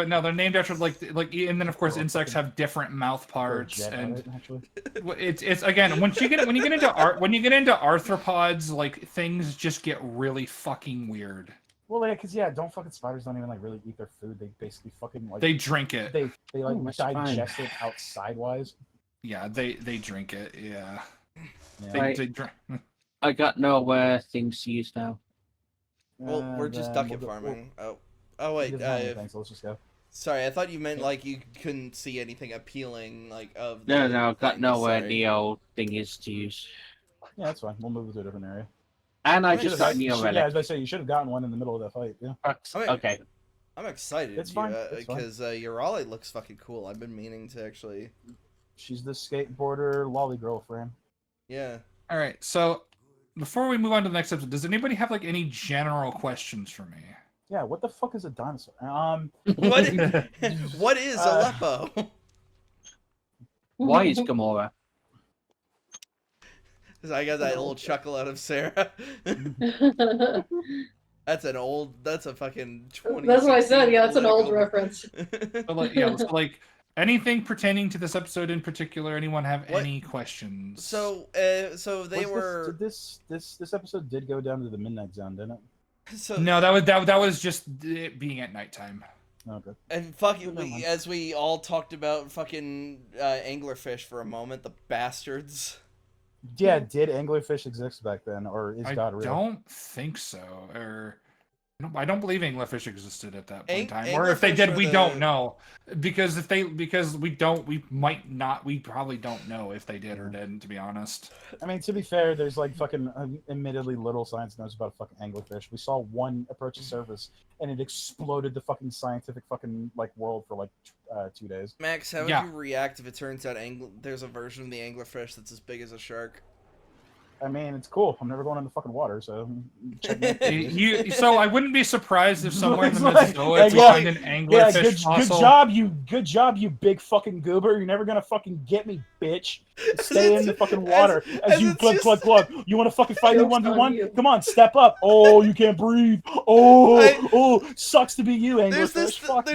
no, they're named after like, and then of course insects have different mouth parts, and it's again when you get into arthropods, like things just get really fucking weird. Well, yeah, because don't fucking spiders don't even like really eat their food. They basically fucking like they drink it. They like digest it out sidewise. Yeah, they drink it. Yeah. They drink. I got no things to use now. Well, we're just duck farming. Oh wait. Thanks. Let's just go. Sorry, I thought you meant like you couldn't see anything appealing like of. No, I've got nowhere Neo thing is to use. Yeah, that's fine. We'll move to a different area. And I just got Neo relic. Yeah, as I say, you should have gotten one in the middle of that fight. Yeah. Okay. I'm excited. It's fine. Because Y.A.R.P looks fucking cool. I've been meaning to actually. She's the skateboarder lolly girlfriend. Yeah. All right. So before we move on to the next episode, does anybody have like any general questions for me? Yeah. What the fuck is a dinosaur? What is Aleppo? Why is Gamora? I got that little chuckle out of Sarah. That's a fucking 20. That's what I said. Yeah, that's an old reference. So like anything pertaining to this episode in particular, anyone have any questions? So they were. This episode did go down to the midnight zone, didn't it? So no, that was just it being at nighttime. Okay. And fucking, as we all talked about fucking anglerfish for a moment, the bastards. Yeah, did anglerfish exist back then, or is God real? I don't think so. Or I don't believe anglerfish existed at that point in time, or if Anglerfish they did, are we the- don't know, because we probably don't know if they did or didn't, to be honest. I mean, to be fair, there's like fucking admittedly little science knows about fucking anglerfish. We saw one approach the surface, and it exploded the fucking scientific fucking like world for like 2 days. Max, how would Yeah. you react if it turns out there's a version of the anglerfish that's as big as a shark? I mean, it's cool. I'm never going in the fucking water, so check me out. So I wouldn't be surprised if somewhere in the It's like, Mesozoic we yeah, find an Yeah, anglerfish fossil. good job, you big fucking goober. You're never gonna fucking get me, bitch. Stay in the fucking water as you it's glug just- glug glug. You want to fucking fight me Joke's on 1v1? you. Come on, step up. Oh, you can't breathe. Oh, sucks to be you, There's anglerfish. Fuck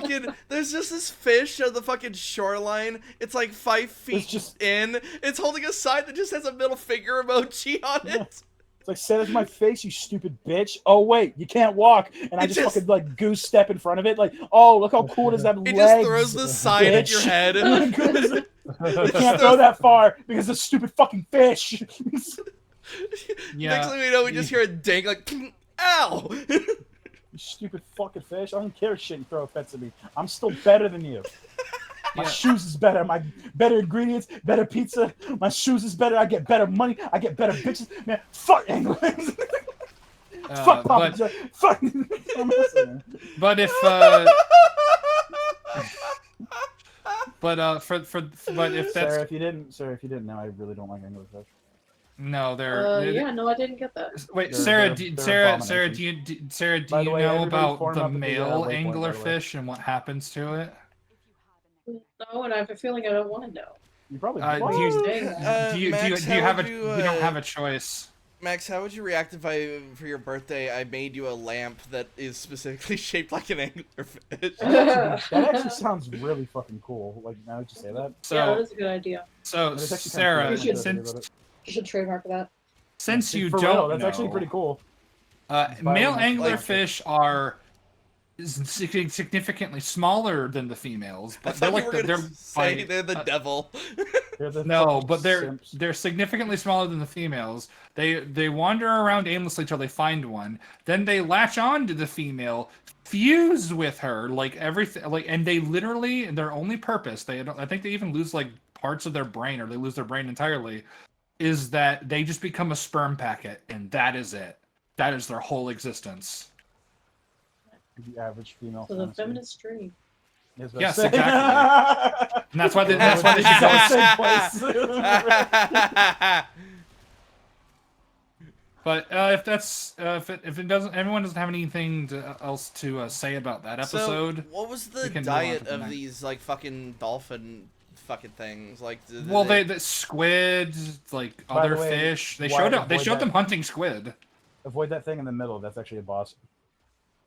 you. There's just this fish on the fucking shoreline. It's like 5 feet just- in. It's holding a sign that just has a middle finger emoji on Yeah. it. It's like, say that to my face, you stupid bitch. Oh, wait, you can't walk. And I It just just- fucking, like, goose step in front of it. Like, oh, look how cool it is to have It legs. just throws the sign at your bitch. head. You can't throw that far because of stupid fucking fish. Yeah. Next thing we know, we just hear a ding like, ow! You stupid fucking fish. I don't care shit you throw offense at me. I'm still better than you. My Yeah. shoes is better. My better ingredients, better pizza. My shoes is better. I get better money. I get better bitches. Man, fuck England. Fuck Papa but John. Fuck. I'm listening. but if but if that's Sarah, if you didn't know, I really don't like anglerfish. no, they're Yeah, no, I didn't get that. wait, They're- Sarah, they're do you By the way, know everybody about form the up at the, male Lake Point, by the way. anglerfish and what happens to it? No, and I have a feeling I don't want to know. You probably Do Why are you saying that? Max, you how have would a you, you don't have a choice. Max, how would you react if for your birthday, I made you a lamp that is specifically shaped like an anglerfish? That actually sounds really fucking cool. Like, now that you say that. So Yeah, that is a good idea. so It's actually Sarah, kinda cool. You should- since You should trademark that. you For don't real, that's know, actually pretty cool. male Like- anglerfish are significantly smaller than the females, I but they're thought like you were they're gonna say by- they're the devil. They're the no, fucking but simps. they're significantly smaller than the females. They wander around aimlessly till they find one. Then they latch on to the female, fuse with her like everything, like, and they literally their only purpose. I think they even lose like parts of their brain, or they lose their brain entirely. Is that they just become a sperm packet, and that is it. That is their whole existence. The average female. So the fantasy. feminist stream. Yes, Yes, exactly. And that's why they should go. But if that's if it doesn't, everyone doesn't have anything else to say about that episode. So, what was the we can move on to diet the of next. these like fucking dolphin fucking things? Like, Well, the squid, like By the other way, fish. They why showed avoid them that? hunting squid. Avoid that thing in the middle. That's actually a boss.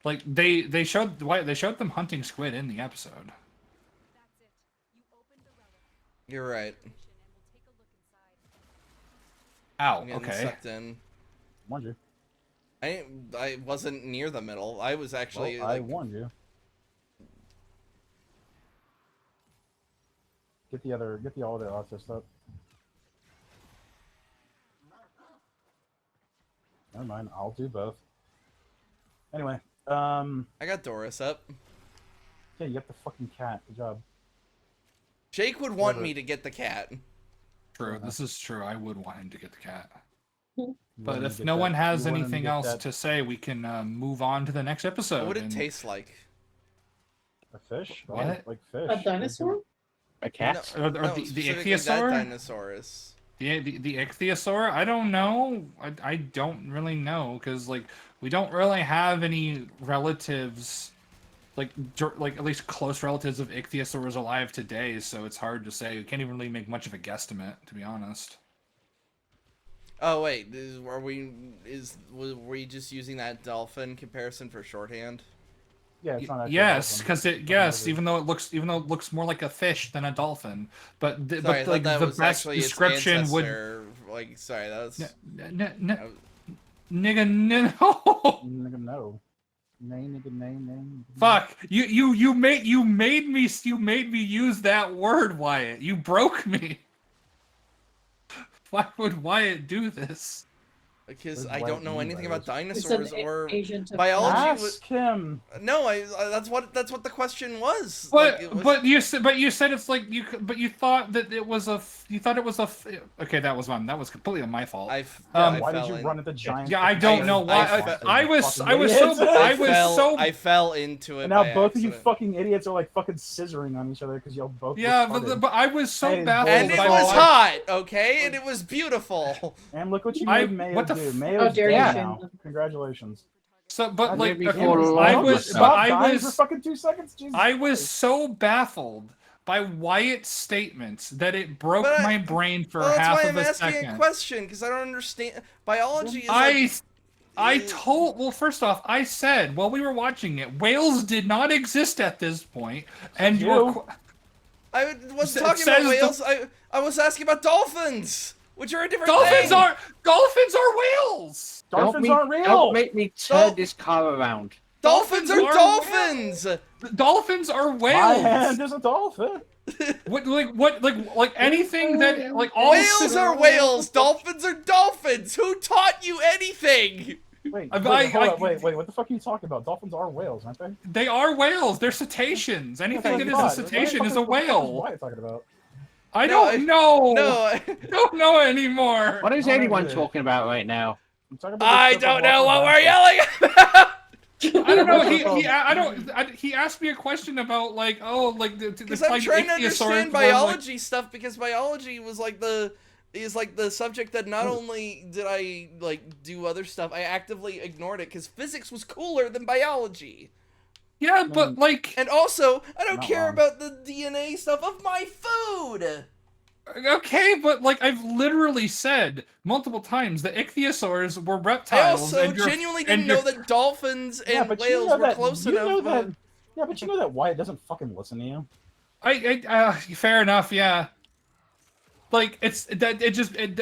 Like they showed them hunting squid in the episode. You're right. Ow. I'm getting Okay. sucked in. Warned you. I wasn't near the middle. I was actually Well, I like, warned you. Get the all the auto stuff. Never mind. I'll do both. Anyway, I got Doris up. yeah, you got the fucking cat. Good job. Jake would want me to get the cat. True. This is true. I would want him to get the cat. You But wanted if to get no that- one has you wanted to anything get else that- to say, we can move on to the next episode. What would it and- taste like? A fish? What? Like fish. A dinosaur? A cat? Or No, the specifically ichthyosaur? that Dinosaurus. The ichthyosaur? I don't know. I don't really know, because like we don't really have any relatives, like at least close relatives of ichthyosaurs alive today. So it's hard to say. We can't even really make much of a guesstimate, to be honest. Oh wait, were we just using that dolphin comparison for shorthand? Yeah, it's not actually a Yes, dolphin. because even though it looks more like a fish than a dolphin, but Sorry, I but thought that the was best actually its description would ancestor. Like, sorry, that was. nigga no. Nigga, no. Nay, nigga, nay, nay. Fuck you made me use that word, Wyatt. You broke me. Why would Wyatt do this? Because What I does don't know Wyatt mean anything by about this? It's an dinosaurs or agent of biology. Ask him. No, that's what the question was. But Like, it was... but you said it's like but you thought that it was okay, that was completely my fault. I Why did fell you in. run at the giant? Yeah, I don't know why. I was I fell into it. And now by both of you accident. fucking idiots are like fucking scissoring on each other because y'all both. yeah, retarded. but I was so Hey, baffled. And it by was why- hot, okay, and it was beautiful. And look what you I- made Mayo what the do. f- Mayo's How dare dead you now. shame them. Congratulations. So, but I like, did okay, before I long was, myself. but I dying for was, fucking 2 seconds. Jesus I was Christ. so baffled by Wyatt's statements that it broke But my brain for Well, that's half why of I'm a asking second. a question, because I don't understand. Biology is Well, first off, I said while we were watching it, whales did not exist at this point, and you. you were. I wasn't It talking about says whales. I was asking about dolphins, which are a different Dolphins thing. are whales. Dolphins aren't real. Don't make me turn this car around. Dolphins are Dolphins dolphins. Dolphins are My whales. hand is a dolphin. Like anything that like all Whales are whales. Dolphins are dolphins. Who taught you anything? Wait, I- hold I- up, wait, what the fuck are you talking about? Dolphins are whales, aren't they? They are whales. They're cetaceans. Anything that is a What cetacean the is a fuck is whale. Wyatt talking about? I No, don't know. No, I don't know anymore. What is Oh, anyone really? talking about right now? I'm talking about I the stuff don't know walking what we're dinosaurs. yelling about. I don't know. He asked me a question about like Because I'm trying to understand where, like, biology stuff, because biology was like the subject that not only did I like do other stuff, I actively ignored it because physics was cooler than biology. yeah, but like And also, I don't Not care wrong. about the DNA stuff of my food. okay, but like I've literally said multiple times that ichthyosaurs were I reptiles. also and you're- genuinely and didn't know you're- that dolphins Yeah, and but you whales know were that, close you enough. know that. Yeah, but you know that Wyatt doesn't fucking listen to you. Fair enough, yeah. Like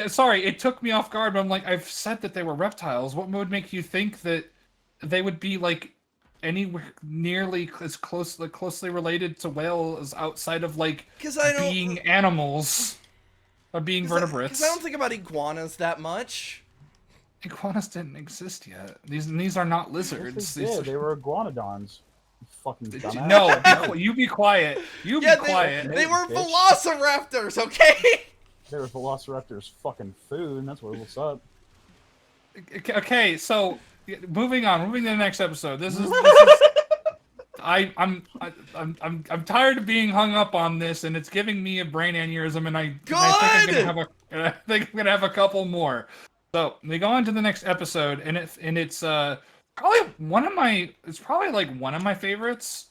sorry, it took me off guard. But I'm like, I've said that they were reptiles. What would make you think that they would be like anywhere nearly as closely related to whales outside of like Because I don't being animals or being vertebrates? Because I don't think about iguanas that much. Iguanas didn't exist yet. These are not Yes, lizards. they These did. They were iguanodons. You fucking dumbass. No, you be quiet. You be Yeah, quiet. they were bitch. velociraptors, okay? They were velociraptors fucking food, and that's what's up. Okay, so moving to the next episode. I'm tired of being hung up on this, and it's giving me a brain aneurysm, and I think I'm gonna have a couple more. So we go on to the next episode, and it's probably one of my favorites,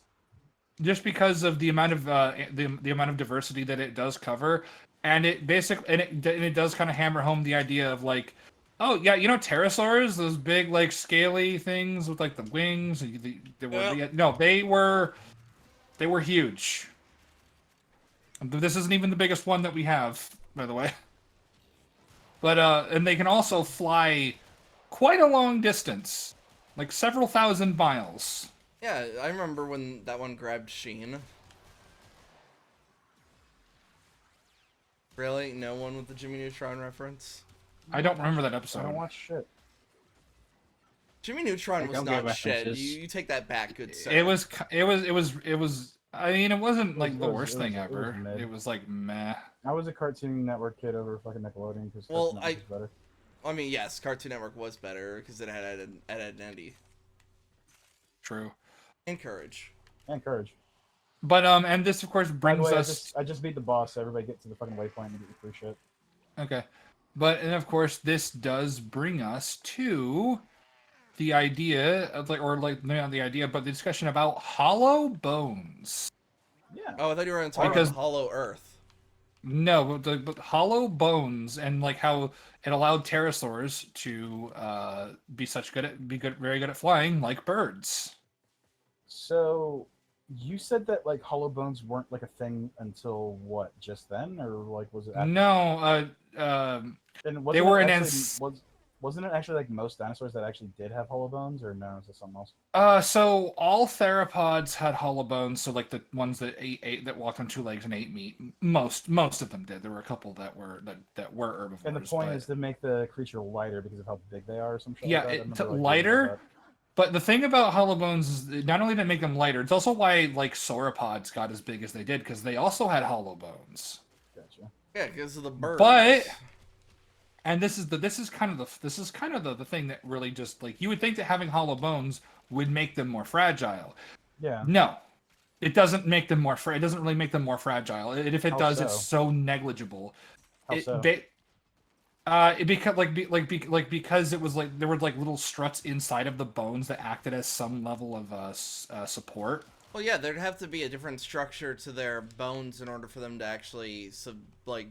just because of the amount of the amount of diversity that it does cover, and it does kind of hammer home the idea of like, oh yeah, you know pterosaurs, those big like scaly things with like the wings. They were huge. This isn't even the biggest one that we have, by the way. But and they can also fly quite a long distance, like several thousand miles. Yeah, I remember when that one grabbed Sheen. Really? No one with the Jimmy Neutron reference? I don't remember that I episode. don't watch shit. Jimmy Neutron was don't get not shit. references. You take that back, good sir. It was. I mean, it wasn't like the It was- worst it thing was- it was ever. mid. It was like meh. I was a Cartoon Network kid over fucking Nickelodeon because Well, Cartoon Network was better. I mean, yes, Cartoon Network was better because it had Ed and Eddie. True. Encourage. And Courage. But and this of course By the brings way, us. I just beat the boss, so everybody get to the fucking waypoint and get your free shit. Okay. But and of course this does bring us to the idea of not the idea, but the discussion about hollow bones. Yeah. Oh, I thought you were going to talk Because- about Hollow Earth. No, but hollow bones and like how it allowed pterosaurs to very good at flying like birds. So you said that like hollow bones weren't like a thing until what? Just then, or like was it? After? No, And they were an was Wasn't it actually like most dinosaurs that actually did have hollow bones, or no? Is it something else? So all theropods had hollow bones. So like the ones that ate that walked on two legs and ate meat, most of them did. There were a couple that were herbivores. And the point is to make the creature lighter because of how big they are, or some shit yeah, like that. I remember, like, reading lighter. about But the thing about hollow bones is not only did it make them lighter, it's also why like sauropods got as big as they did because they also had hollow bones. that. Gotcha. Yeah, because of the birds. But and this is kind of the thing that really just like you would think that having hollow bones would make them more fragile. Yeah. No, it doesn't make them more. It doesn't really make them more fragile. If it How does, so? it's so negligible. How so? Because it was like there were like little struts inside of the bones that acted as some level of support. Well, yeah, there'd have to be a different structure to their bones in order for them to actually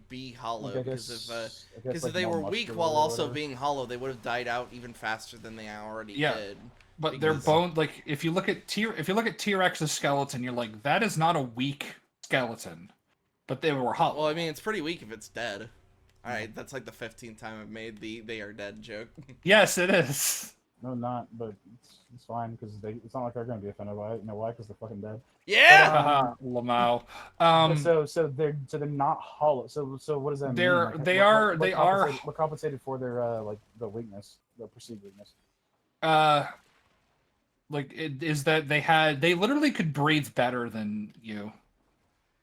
be hollow. Like, I Because guess, if like, they more were weak muscular while or also whatever. being hollow, they would have died out even faster than they already Yeah. did. But their Because- bone, like if you look at T-Rex's skeleton, you're like, that is not a weak skeleton, but they were hollow. Well, I mean, it's pretty weak if it's dead. All right, that's like the 15th time I've made the "they are dead" joke. Yes, it is. No, not. But it's fine because it's not like they're gonna be offended by it. You know why? Because they're fucking dead. Yeah. Haha, Lamau. So they're not hollow. So what does that mean? They're- Like, they what- are- what they are- compensated- What compensated for their like the weakness, the perceived weakness? Like it is that they literally could breathe better than you.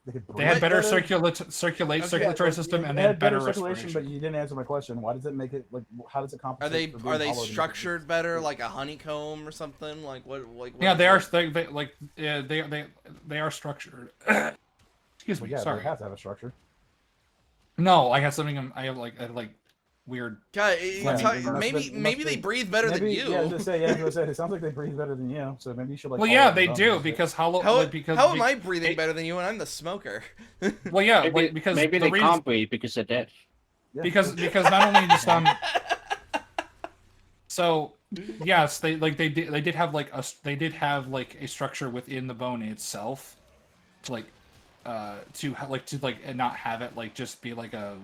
They had breathe better Okay, circulatory system, and they had better circulation. respiration. But you didn't answer my question. Why does it make it like? How does it Are compensate? they for being are they hollow to make it structured better, like a honeycomb or something? Like what? Like what Yeah, is they are. it? They are structured. Excuse Well, me. yeah, Sorry. they have to have a structure. No, I got something. I have like weird. God, Fleming, maybe they breathe better than you. Yeah, I was gonna say. Yeah, I was gonna say. It sounds like they breathe better than you. So maybe you should like. Well, follow yeah, up they with do them. because hollow. How, like, because how am I breathing it- better than you when I'm the smoker? Well, yeah, Maybe, like, because maybe the they reason, can't breathe because they're dead. Yeah. because not only just so yes, they did have like a structure within the bone itself to and not have it like just be like a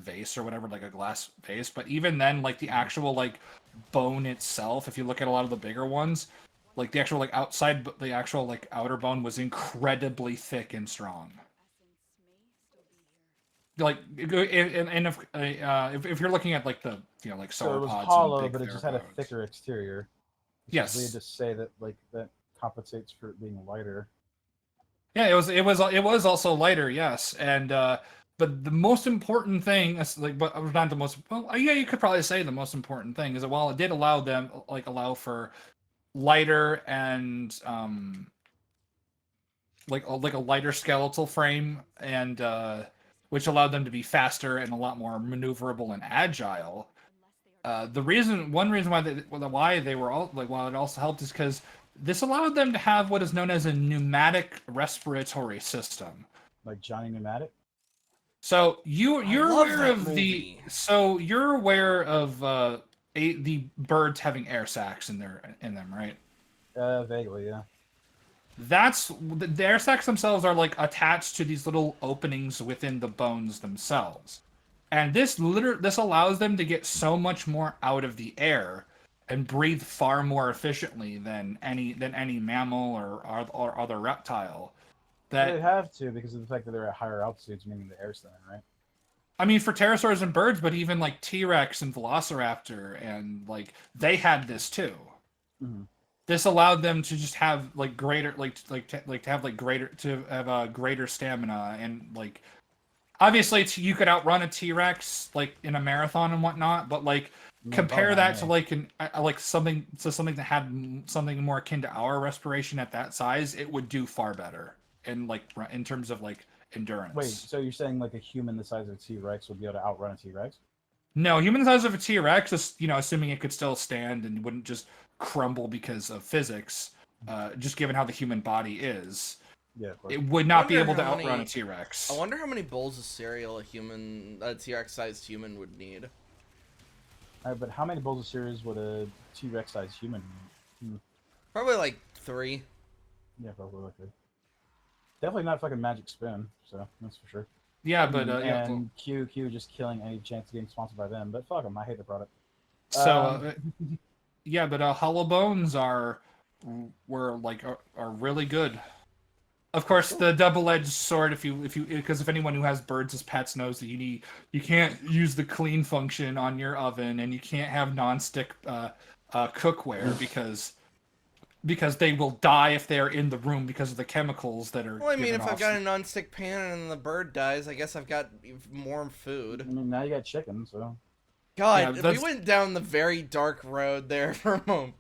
vase or whatever, like a glass vase. But even then, like the actual like bone itself, if you look at a lot of the bigger ones, like the actual like the actual like outer bone was incredibly thick and strong. Like and if you're looking at like the like So it was sauropods and hollow, big but it just had a theropods. thicker exterior. Yes. We had to say that like that compensates for it being lighter. Yeah, it was also lighter, yes, and but the most important thing is like, but not the most. Well, yeah, you could probably say the most important thing is that while it did allow for lighter and like a lighter skeletal frame and which allowed them to be faster and a lot more maneuverable and agile. One reason why they were all like why it also helped is because this allowed them to have what is known as a pneumatic respiratory system. Like Johnny Pneumatic. So you're love aware that of movie. you're aware of the birds having air sacs in them, right? Vaguely, yeah. That's the air sacs themselves are like attached to these little openings within the bones themselves, and this allows them to get so much more out of the air and breathe far more efficiently than any mammal or other reptile. They That have to because of the fact that they're at higher altitudes, meaning the air's thinner, right? I mean, for pterosaurs and birds, but even like T-Rex and Velociraptor and like they had this too. Mm-hmm. This allowed them to just have like greater greater stamina and like obviously you could outrun a T-Rex like in a marathon and whatnot, but like compare that to like something that had something more akin to our respiration at that size, it would do far better in terms of like endurance. Wait, so you're saying like a human the size of a T-Rex would be able to outrun a T-Rex? No, human size of a T-Rex is, assuming it could still stand and wouldn't just crumble because of physics, just given how the human body is, Yeah, of course. it would not be Wonder able to how outrun many- a T-Rex. I wonder how many bowls of cereal a T-Rex-sized human would need. But how many bowls of cereal would a T-Rex sized human need? Probably like 3. Yeah, probably like that. Definitely not fucking magic spoon, so that's for sure. Yeah, but and QQ just killing any chance of getting sponsored by them. But fuck them, I hate the product. So yeah, but hollow bones are really good. Of course, the double-edged sword. If anyone who has birds as pets knows that you can't use the clean function on your oven, and you can't have non-stick cookware because they will die if they are in the room because of the chemicals that are. Well, I mean, given if I've off. got a non-stick pan and the bird dies, I guess I've got more I food. mean, now you got chicken, so. God, Yeah, we went down the very dark road there for a moment.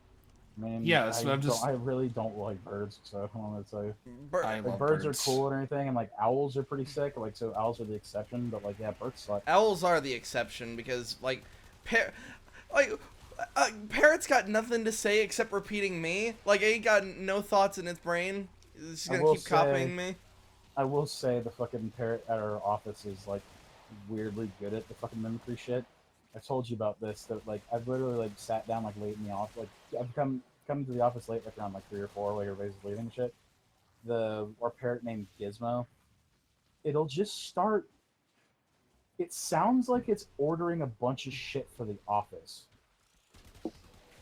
I mean, Yeah, so I really don't like birds, so I don't want to tell you. I Like, love birds are cool and everything, and like owls are pretty sick. Like, so owls are the exception, but like, yeah, birds suck. Owls are the exception because, like, parrot's got nothing to say except repeating me. Like, it ain't got no thoughts in its brain. It's just gonna keep copying me. I will say the fucking parrot at our office is like weirdly good at the fucking mimicry shit. I told you about this. That like I've literally like sat down like late in the office. Like I've come to the office late, like around like 3 or 4, like everybody's leaving and shit. Our parrot named Gizmo. It'll just start. It sounds like it's ordering a bunch of shit for the office.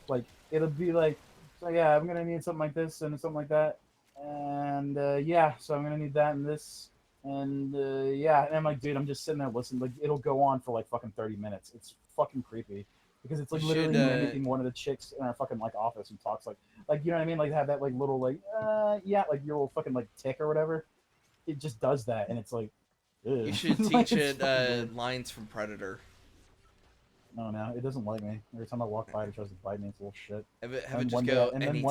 Like it'll be like, so yeah, I'm gonna need something like this and something like that, and yeah, so I'm gonna need that and this. And yeah, and I'm like, dude, I'm just sitting there listening. Like, it'll go on for like fucking 30 minutes. It's fucking creepy because it's like literally mimicking one of the chicks in our fucking like office who talks like you know what I mean? Like have that like little like yeah, like your little fucking like tick or whatever. It just does that, and it's like. Ugh. You should Like, teach it lines from Predator. No, it doesn't like me. Every time I walk by, it tries to bite me. It's a little shit. Have it just go and then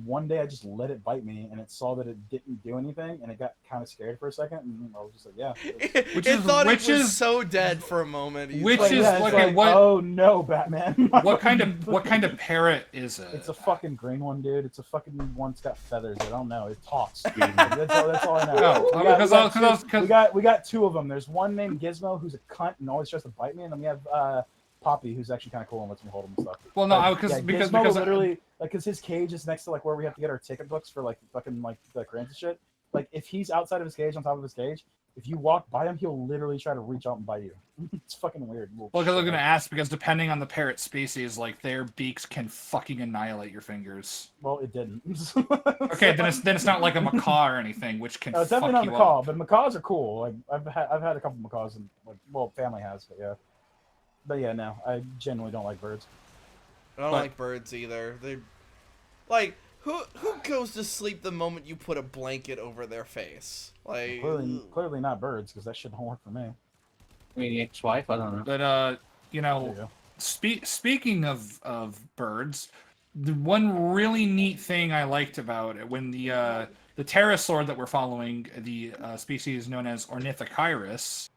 one day I just let it bite me, and it saw that it didn't do anything, and it got kind of scared for a second, and I was just like, yeah. It thought it was so dead for a moment. Oh no, Batman. what kind of parrot is it? It's a fucking green one, dude. It's a fucking one that's got feathers. I don't know. It talks. That's all I know. We got 2 of them. There's one named Gizmo who's a cunt and always tries to bite me, and then we have Poppy, who's actually kind of cool and lets me hold him and stuff. Well, no, because literally, like, because his cage is next to like where we have to get our ticket books for like fucking like the cranes and shit. Like, if he's outside of his cage, on top of his cage, if you walk by him, he'll literally try to reach out and bite you. It's fucking weird. Well, because I'm gonna ask, because depending on the parrot species, like their beaks can fucking annihilate your fingers. Well, it didn't. Okay, then it's not like a macaw or anything, which can. No, it's definitely not a macaw, but macaws are cool. Like I've had a couple macaws, and like, well, family has, but yeah. But yeah, no, I genuinely don't like birds. I don't like birds either. They, like, who goes to sleep the moment you put a blanket over their face? Like, clearly not birds, because that shit don't work for me. I mean, ex-wife, I don't know. But you know, speaking of birds, the one really neat thing I liked about it when the pterosaur that we're following, the species known as Ornithochirus,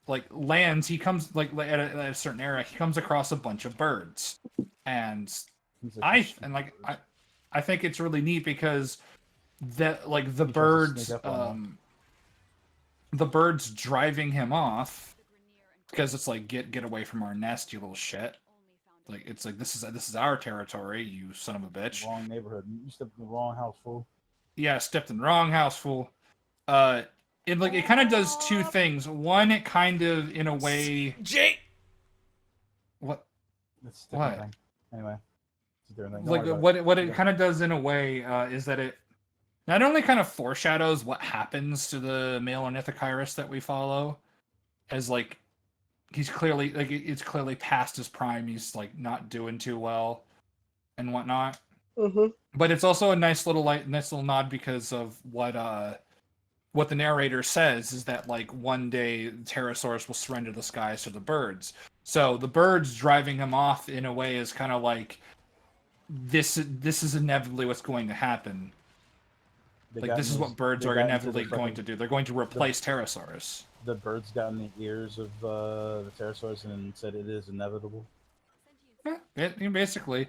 like lands, he comes like at a certain area, he comes across a bunch of birds, and I think it's really neat because that like the birds driving him off because it's like get away from our nest, you little shit. Like it's like this is our territory, you son of a bitch. Wrong neighborhood. You stepped in the wrong house, fool. Yeah, stepped in the wrong house, fool. It kind of does 2 things. One, it kind of in a way. Jake. What? It's a different thing. Anyway, it's a different thing. Like what it kind of does in a way is that it not only kind of foreshadows what happens to the male Ornithochirus that we follow, as like he's clearly like it's clearly past his prime. He's like not doing too well, and whatnot. Mm-hmm. But it's also a nice little nod because of what the narrator says is that like one day pterosaurs will surrender the skies to the birds. So the birds driving him off in a way is kind of like this is inevitably what's going to happen. Like this is what birds are inevitably going to do. They're going to replace pterosaurs. The birds got in the ears of the pterosaurs and said it is inevitable. Yeah, basically.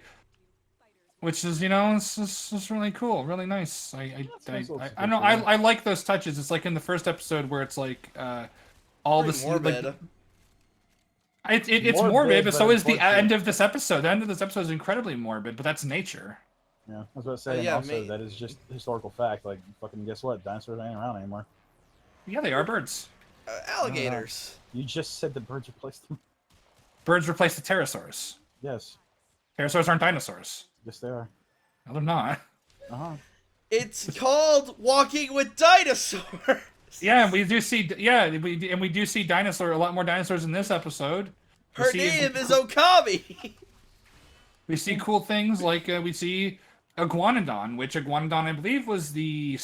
Which is, it's really cool, really nice. I don't know. I like those touches. It's like in the first episode where it's like all this morbid. Like, it's morbid, but so is the end of this episode. The end of this episode is incredibly morbid, but that's nature. Yeah, I was about to say, that is just historical fact. Like, fucking guess what? Dinosaurs ain't around anymore. Yeah, they are birds. Alligators. You just said the birds replaced them. birds replaced the pterosaurs. Yes. Pterosaurs aren't dinosaurs. Yes, they are. No, they're not. Uh-huh. It's called Walking with Dinosaurs. Yeah, we do see. Yeah, we do see a lot more dinosaurs in this episode. Her name is Okami. We see cool things like we see Iguanodon, which Iguanodon I believe was the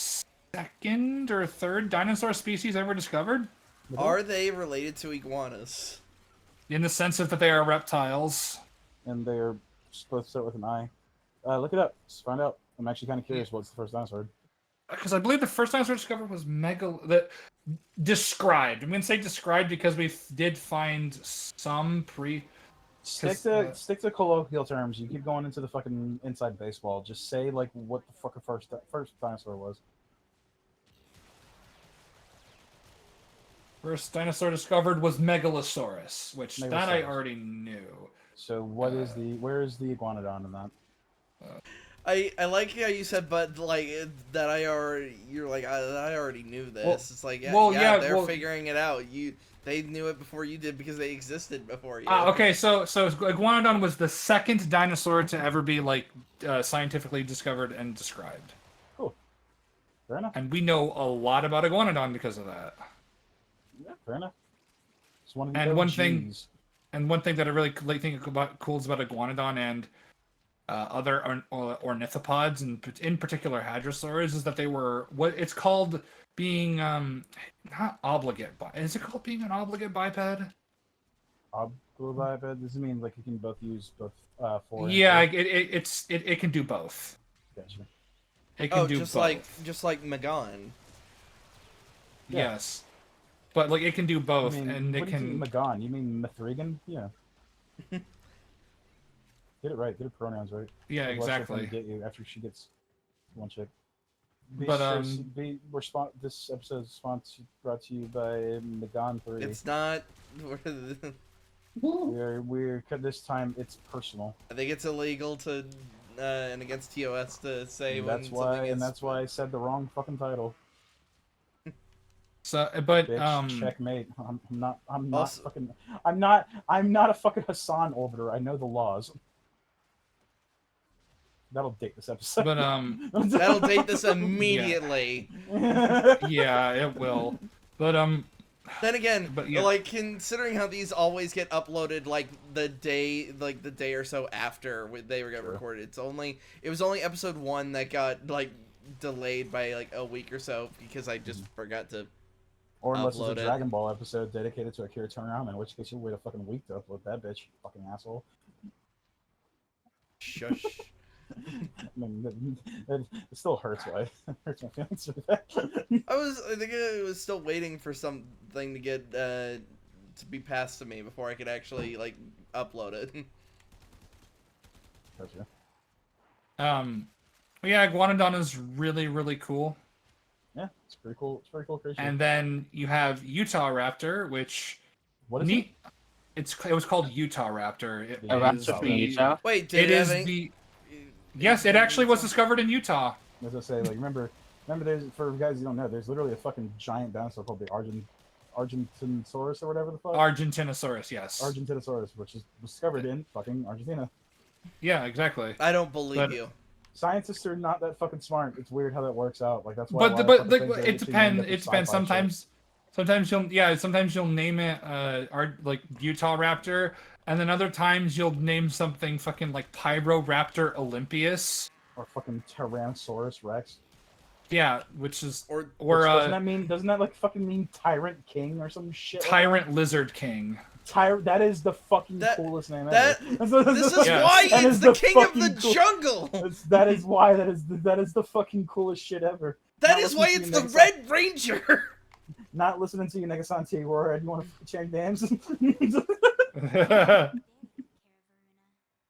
second or third dinosaur species ever discovered. Are they related to iguanas? In the sense of that they are reptiles. And they're supposed to start with an I. Look it up. Just find out. I'm actually kind of curious what's the first dinosaur. Because I believe the first dinosaur discovered was described. I'm going to say described because we did find some Stick to colloquial terms. You keep going into the fucking inside baseball. Just say like what the fuck the first dinosaur was. First dinosaur discovered was Megalosaurus, which that I Megalosaurus. already knew. So where is the iguanodon in that? I like how you said, but like that I already knew this. Well- It's like they're figuring it out. They knew it before you did because they existed before you. Okay, so Iguanodon was the second dinosaur to ever be like scientifically discovered and described, Cool. Fair enough. and we know a lot about Iguanodon because of that. Yeah, fair enough. It's one of the And one thing- OGs. And one thing that I really think about cool about Iguanodon and other ornithopods, and in particular hadrosaurs, is that they were what it's called being not obligate. Is it called being an obligate biped? Biped. Does it mean like you can both use both fore? Yeah, and it can do both. gotcha. It can do just both. like Magon. Yeah. Yes, but like it can do both, I mean, and it what do you can. mean Magon? You mean Mithrigan? Yeah. Get it right. Get her pronouns right. Yeah, Otherwise she'll come exactly. and get you after she gets one chick. But, This episode is brought to you by Magon 3. It's not. We're this time it's personal. I think it's illegal to and against TOS to say And when that's something why, is. and that's why I said the wrong fucking title. So, but Bitch, checkmate. I'm not Also- fucking. I'm not a fucking Hassan orbiter. I know the laws. That'll date this episode. but That'll date this immediately. yeah, it will. But Then again, But, yeah. like considering how these always get uploaded like the day or so after they were getting Sure. recorded. It was only episode 1 that got like delayed by like a week or so because I just forgot to. Or unless Upload it's it. a Dragon Ball episode dedicated to Akira Toriyama, in which case you'll wait a fucking week to upload that bitch, you fucking asshole. Shush. I mean, it still hurts, right? It hurts my feelings for that. I think I was still waiting for something to get to be passed to me before I could actually like upload it. Gotcha. yeah, Iguanodon is really, really cool. Yeah, it's pretty cool. It's a very cool creature. And then you have Utah Raptor, which What is neat. It was called Utah Raptor. It A A is raptor from the- Utah. Wait, did It is the yes. It actually was discovered in Utah. it? As I say, like remember, there's for guys you don't know, there's literally a fucking giant dinosaur called the Argentinosaurus or whatever the fuck. Argentinosaurus, yes. Argentinosaurus, which was discovered in fucking Argentina. Yeah, exactly. I don't believe But- you. Scientists are not that fucking smart. It's weird how that works out. Like that's why. But it depends. It depends. Sometimes you'll name it like Utah Raptor, and then other times you'll name something fucking like Pyroraptor Olympius. Or fucking Tyrannosaurus Rex. Yeah, which is Or Doesn't that like fucking mean Tyrant King or some shit? like Tyrant Lizard King. that is the fucking That- coolest name that- ever. this is Yeah. why That it's is the king of the fucking cool- jungle. That is why that is the fucking coolest shit ever. That Not is why listening it's to the you, Red Ranger. Not listening to you, Negasanti Aurora. You want to change names?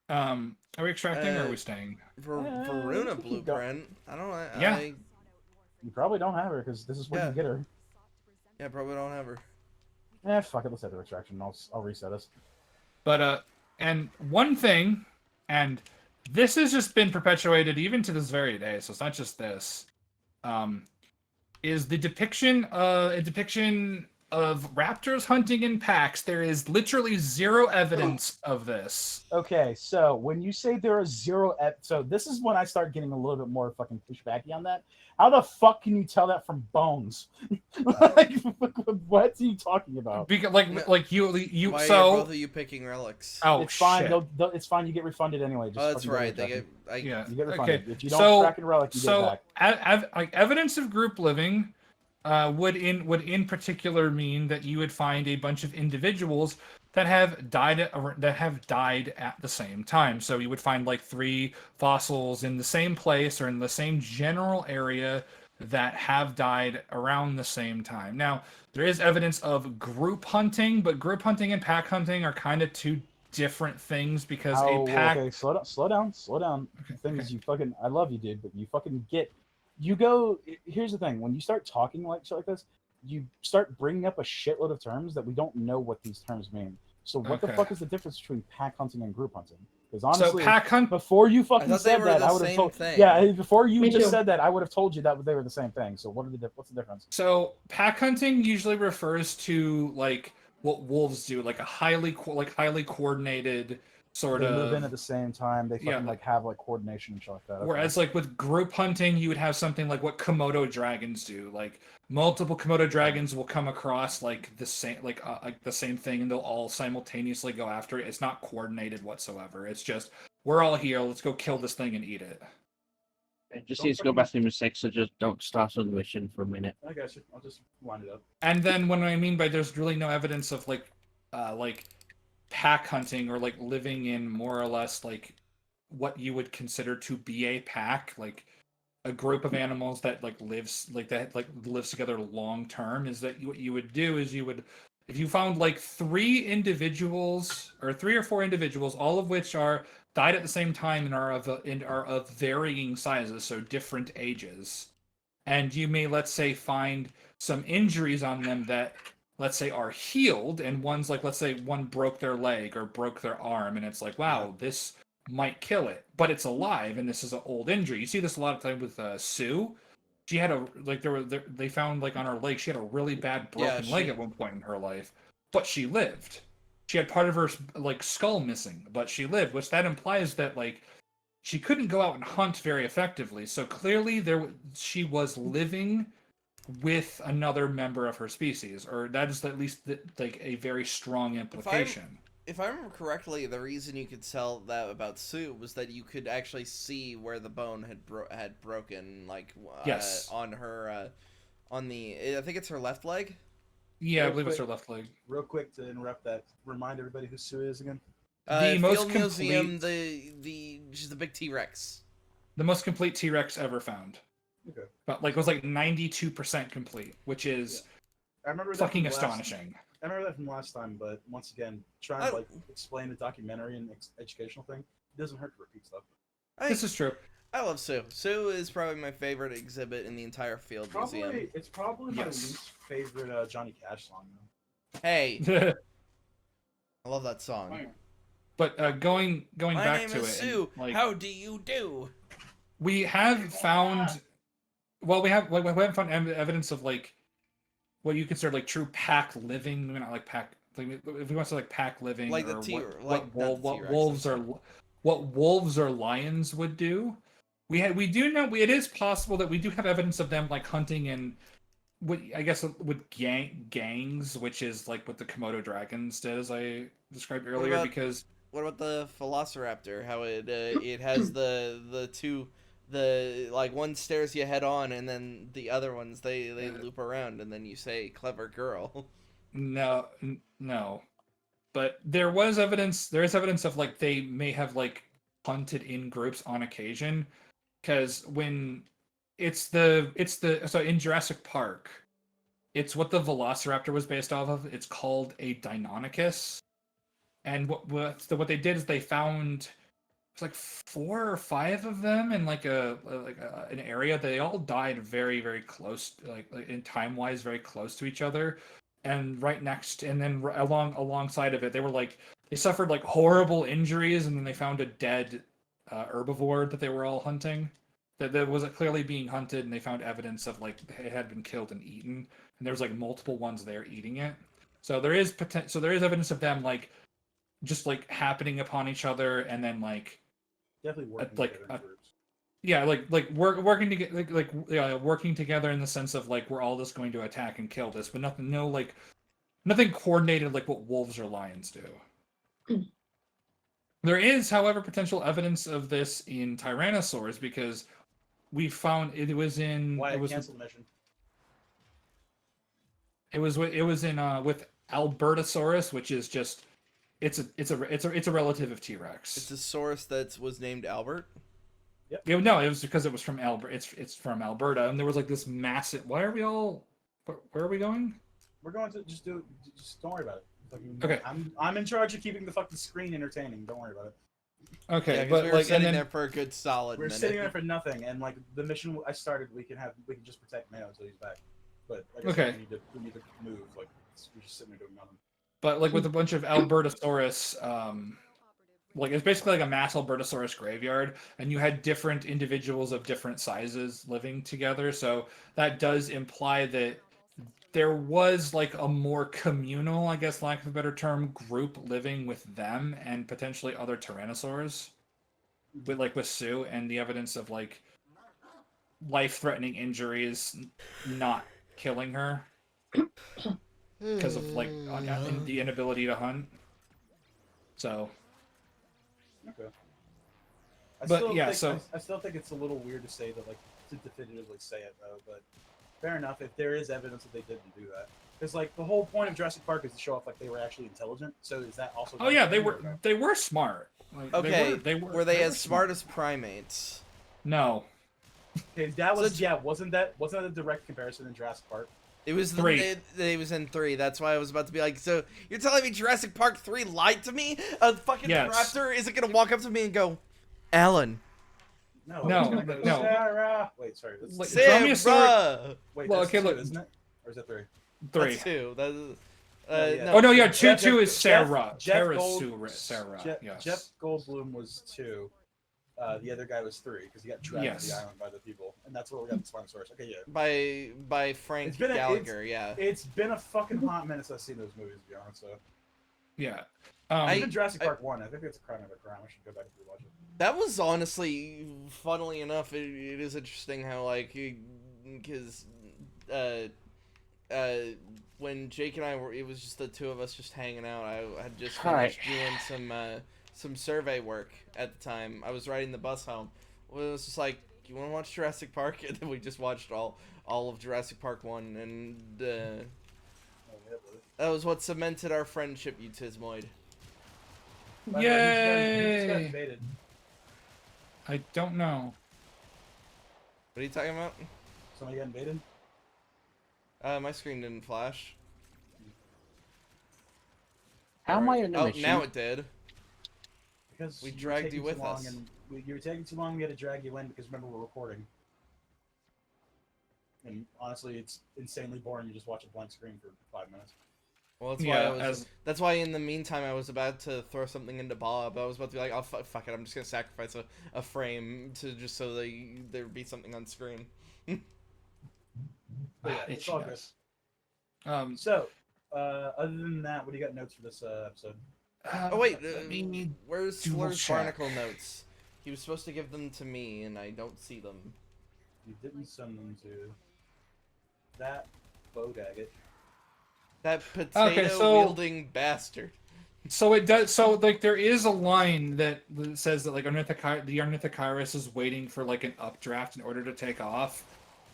Are we extracting or are we staying? Varuna keep blueprint. I don't know. Yeah. You probably don't have her because this is where Yeah. you get her. Yeah, probably don't have her. Fuck it. Let's have the extraction. I'll reset us. But and one thing, and this has just been perpetuated even to this very day, so it's not just this. Is the depiction of raptors hunting in packs. There is literally zero evidence of this. Okay, so when you say there are zero, so this is when I start getting a little bit more fucking pushbacky on that. How the fuck can you tell that from bones? Like, what are you talking about? Because No. like you Why are so both of you picking relics? oh It's fine. shit. It's fine. You get refunded anyway. Just Oh, that's fucking go right. with They it, get. Yeah. You get Okay. refunded. If you don't So crack a relic, you get it back. like evidence of group living would in particular mean that you would find a bunch of individuals that have died at the same time. So you would find like 3 fossils in the same place or in the same general area that have died around the same time. Now, there is evidence of group hunting, but group hunting and pack hunting are kind of two different things because a pack. Okay, slow down. The thing okay. is, I love you, dude, but you fucking you go. Here's the thing: when you start talking like shit like this, you start bringing up a shitload of terms that we don't know what these terms mean. So what the Okay. fuck is the difference between pack hunting and group hunting? Because So honestly, pack hunt. before you I fucking thought they said were that, the I would have same told. thing. Yeah, before you Me just too. said that, I would have told you that they were the same thing. So what's the difference? So pack hunting usually refers to like what wolves do, like a highly coordinated sort They of. move in at the same time. They Yeah. fucking like have like coordination and shit like that. Okay. Whereas like with group hunting, you would have something like what Komodo dragons do. Like multiple Komodo dragons will come across like the same thing, and they'll all simultaneously go after it. It's not coordinated whatsoever. It's just we're all here. Let's go kill this thing and eat it. It just needs to go back to mistakes, so just don't start on the mission for a minute. I got you. I'll just wind it up. And then what I mean by there's really no evidence of like pack hunting or like living in more or less like what you would consider to be a pack, like a group of animals that lives together long term, is that what you would do is you would, if you found like 3 individuals or 3 or 4 individuals, all of which are died at the same time and are of varying sizes, so different ages, and you may, let's say, find some injuries on them that, let's say, are healed, and one's like, let's say one broke their leg or broke their arm, and it's like, wow, this might kill it, but it's alive, and this is an old injury. You see this a lot of time with Sue. She had they found like on her leg, she had a really bad broken leg at one point in her life, but she lived. She had part of her like skull missing, but she lived, which that implies that like she couldn't go out and hunt very effectively. So clearly she was living with another member of her species, or that is at least like a very strong implication. If I remember correctly, the reason you could tell that about Sue was that you could actually see where the bone had broken, like Yes. on her on the, I think it's her left leg. Yeah, I believe it's her left leg. Real quick to interrupt that, remind everybody who Sue is again. The most Field Museum, complete- she's the big T-Rex. The most complete T-Rex ever found. Okay. But like it was like 92% complete, which is I remember that fucking from last- astonishing. I remember that from last time, but once again, trying to like explain the documentary and educational thing, it doesn't hurt to repeat stuff. This is true. I love Sue. Sue is probably my favorite exhibit in the entire Field Museum. It's probably my Yes. least favorite Johnny Cash song. Though. Hey, I love that song. But going My back name to is it, and, Sue. like, How do you do? we have found, well, we haven't found evidence of like what you consider like true pack living. Not like pack. Like, if we want to say like pack living, Like or the T, what T-Rex, wolves are, what wolves or lions would do. We do know it is possible that we do have evidence of them like hunting in, what I guess with gangs, which is like what the Komodo dragons did, as I described earlier. about- Because What about the Velociraptor? How it has the two, the like one stares you head on, and then the other ones they loop around, and then you say "clever girl." no, but there is evidence of like they may have like hunted in groups on occasion, because when so in Jurassic Park, it's what the Velociraptor was based off of. It's called a Deinonychus, and what they did is they found, it's like 4 or 5 of them in like an area. They all died very, very close, like in time wise, very close to each other, and right next, and then alongside of it, they suffered like horrible injuries, and then they found a dead herbivore that they were all hunting. that was clearly being hunted, and they found evidence of like it had been killed and eaten, and there's like multiple ones there eating it. So there is so there is evidence of them like just like happening upon each other, and then like Definitely working like together in groups. yeah, working together, working together in the sense of like we're all just going to attack and kill this, but nothing, no like nothing coordinated like what wolves or lions do. There is, however, potential evidence of this in tyrannosaurs because we found it was in Why it I was canceled the mission? it was in with Albertosaurus, which is just it's a relative of T-Rex. It's a source that was named Albert. Yeah, no, it was because it was from It's from Alberta, and there was like this massive. Why are we all? Where are we going? We're going to just don't worry about it. Fucking- Okay. I'm in charge of keeping the fucking screen entertaining. Don't worry about it. Okay, Yeah, 'cause but we were like and sitting then there for a good solid We're minute. sitting there for nothing, and like the mission I started, we can just protect Mayo until he's back. But like I said, Okay. we need to move. Like we're just sitting there doing nothing. but like with a bunch of Albertosaurus, like it's basically like a mass Albertosaurus graveyard, and you had different individuals of different sizes living together. So that does imply that there was like a more communal, I guess, lack of a better term, group living with them and potentially other tyrannosaurs, with Sue, and the evidence of like life-threatening injuries not killing her because of like the inability to hunt. So. Okay. But, yeah, so- I still think it's a little weird to say that, like, to definitively say it though. But fair enough if there is evidence that they didn't do that. Because like the whole point of Jurassic Park is to show off like they were actually intelligent. So is that also? Oh yeah, they were smart. Like, Okay, were they were as smart as primates? No. Okay, that was So- wasn't that a direct comparison in Jurassic Park? It was 3. It was in 3. That's why I was about to be like, so you're telling me Jurassic Park 3 lied to me? A fucking Yes. raptor isn't gonna walk up to me and go, Alan, No. No, it's gonna go, no. Sarah. Wait, sorry. Like, Sarah. Sarah. Wait, Well, that's okay, two, look. isn't it? Or is that 3? 3. That's 2. That is, yeah. no. Oh no, yeah, Jeff- 2 is Jeff- Sarah. Jeff Sarah's Gold- Sarah. Yes. Jeff Goldblum was 2. The other guy was 3 because he got trapped Yes. on the island by the people, and that's where we got the Spinosaurus. Okay, yeah. By Frank It's been Gallagher, yeah. It's been a fucking hot minute since I've seen those movies, to be honest. So Yeah. even Jurassic Park 1, I think it's a crime of a crime. I should go back and rewatch it. That was honestly, funnily enough, it is interesting how like, because when Jake and I were, it was just the two of us just hanging out. I had just finished doing some survey work at the time. I was riding the bus home. It was just like, you want to watch Jurassic Park? And then we just watched all of Jurassic Park 1, and Oh, yeah, brother. that was what cemented our friendship, you Tismoid. By the way, who just got Yay! invaded? I don't know. What are you talking about? Somebody got invaded? My screen didn't flash. How am I in the Oh, mission? now it did. Because We were dragged taking you with too long us. and you were taking too long. We had to drag you in because remember we're recording. And honestly, it's insanely boring. You just watch a blank screen for 5 minutes. Well, that's why Yeah, that's why in the meantime I was about to throw something into Bob. I was about to be like, oh fuck it, I'm just gonna sacrifice a frame to just so there'd be something on screen. But yeah, it's all good. Um. So, other than that, what do you got notes for this episode? Oh wait, let me where's double Slur's check. barnacle notes? He was supposed to give them to me, and I don't see them. You didn't send them to that Bodaggett. That potato wielding bastard. So it does. So like there is a line that says that like the Ornithochirus is waiting for like an updraft in order to take off.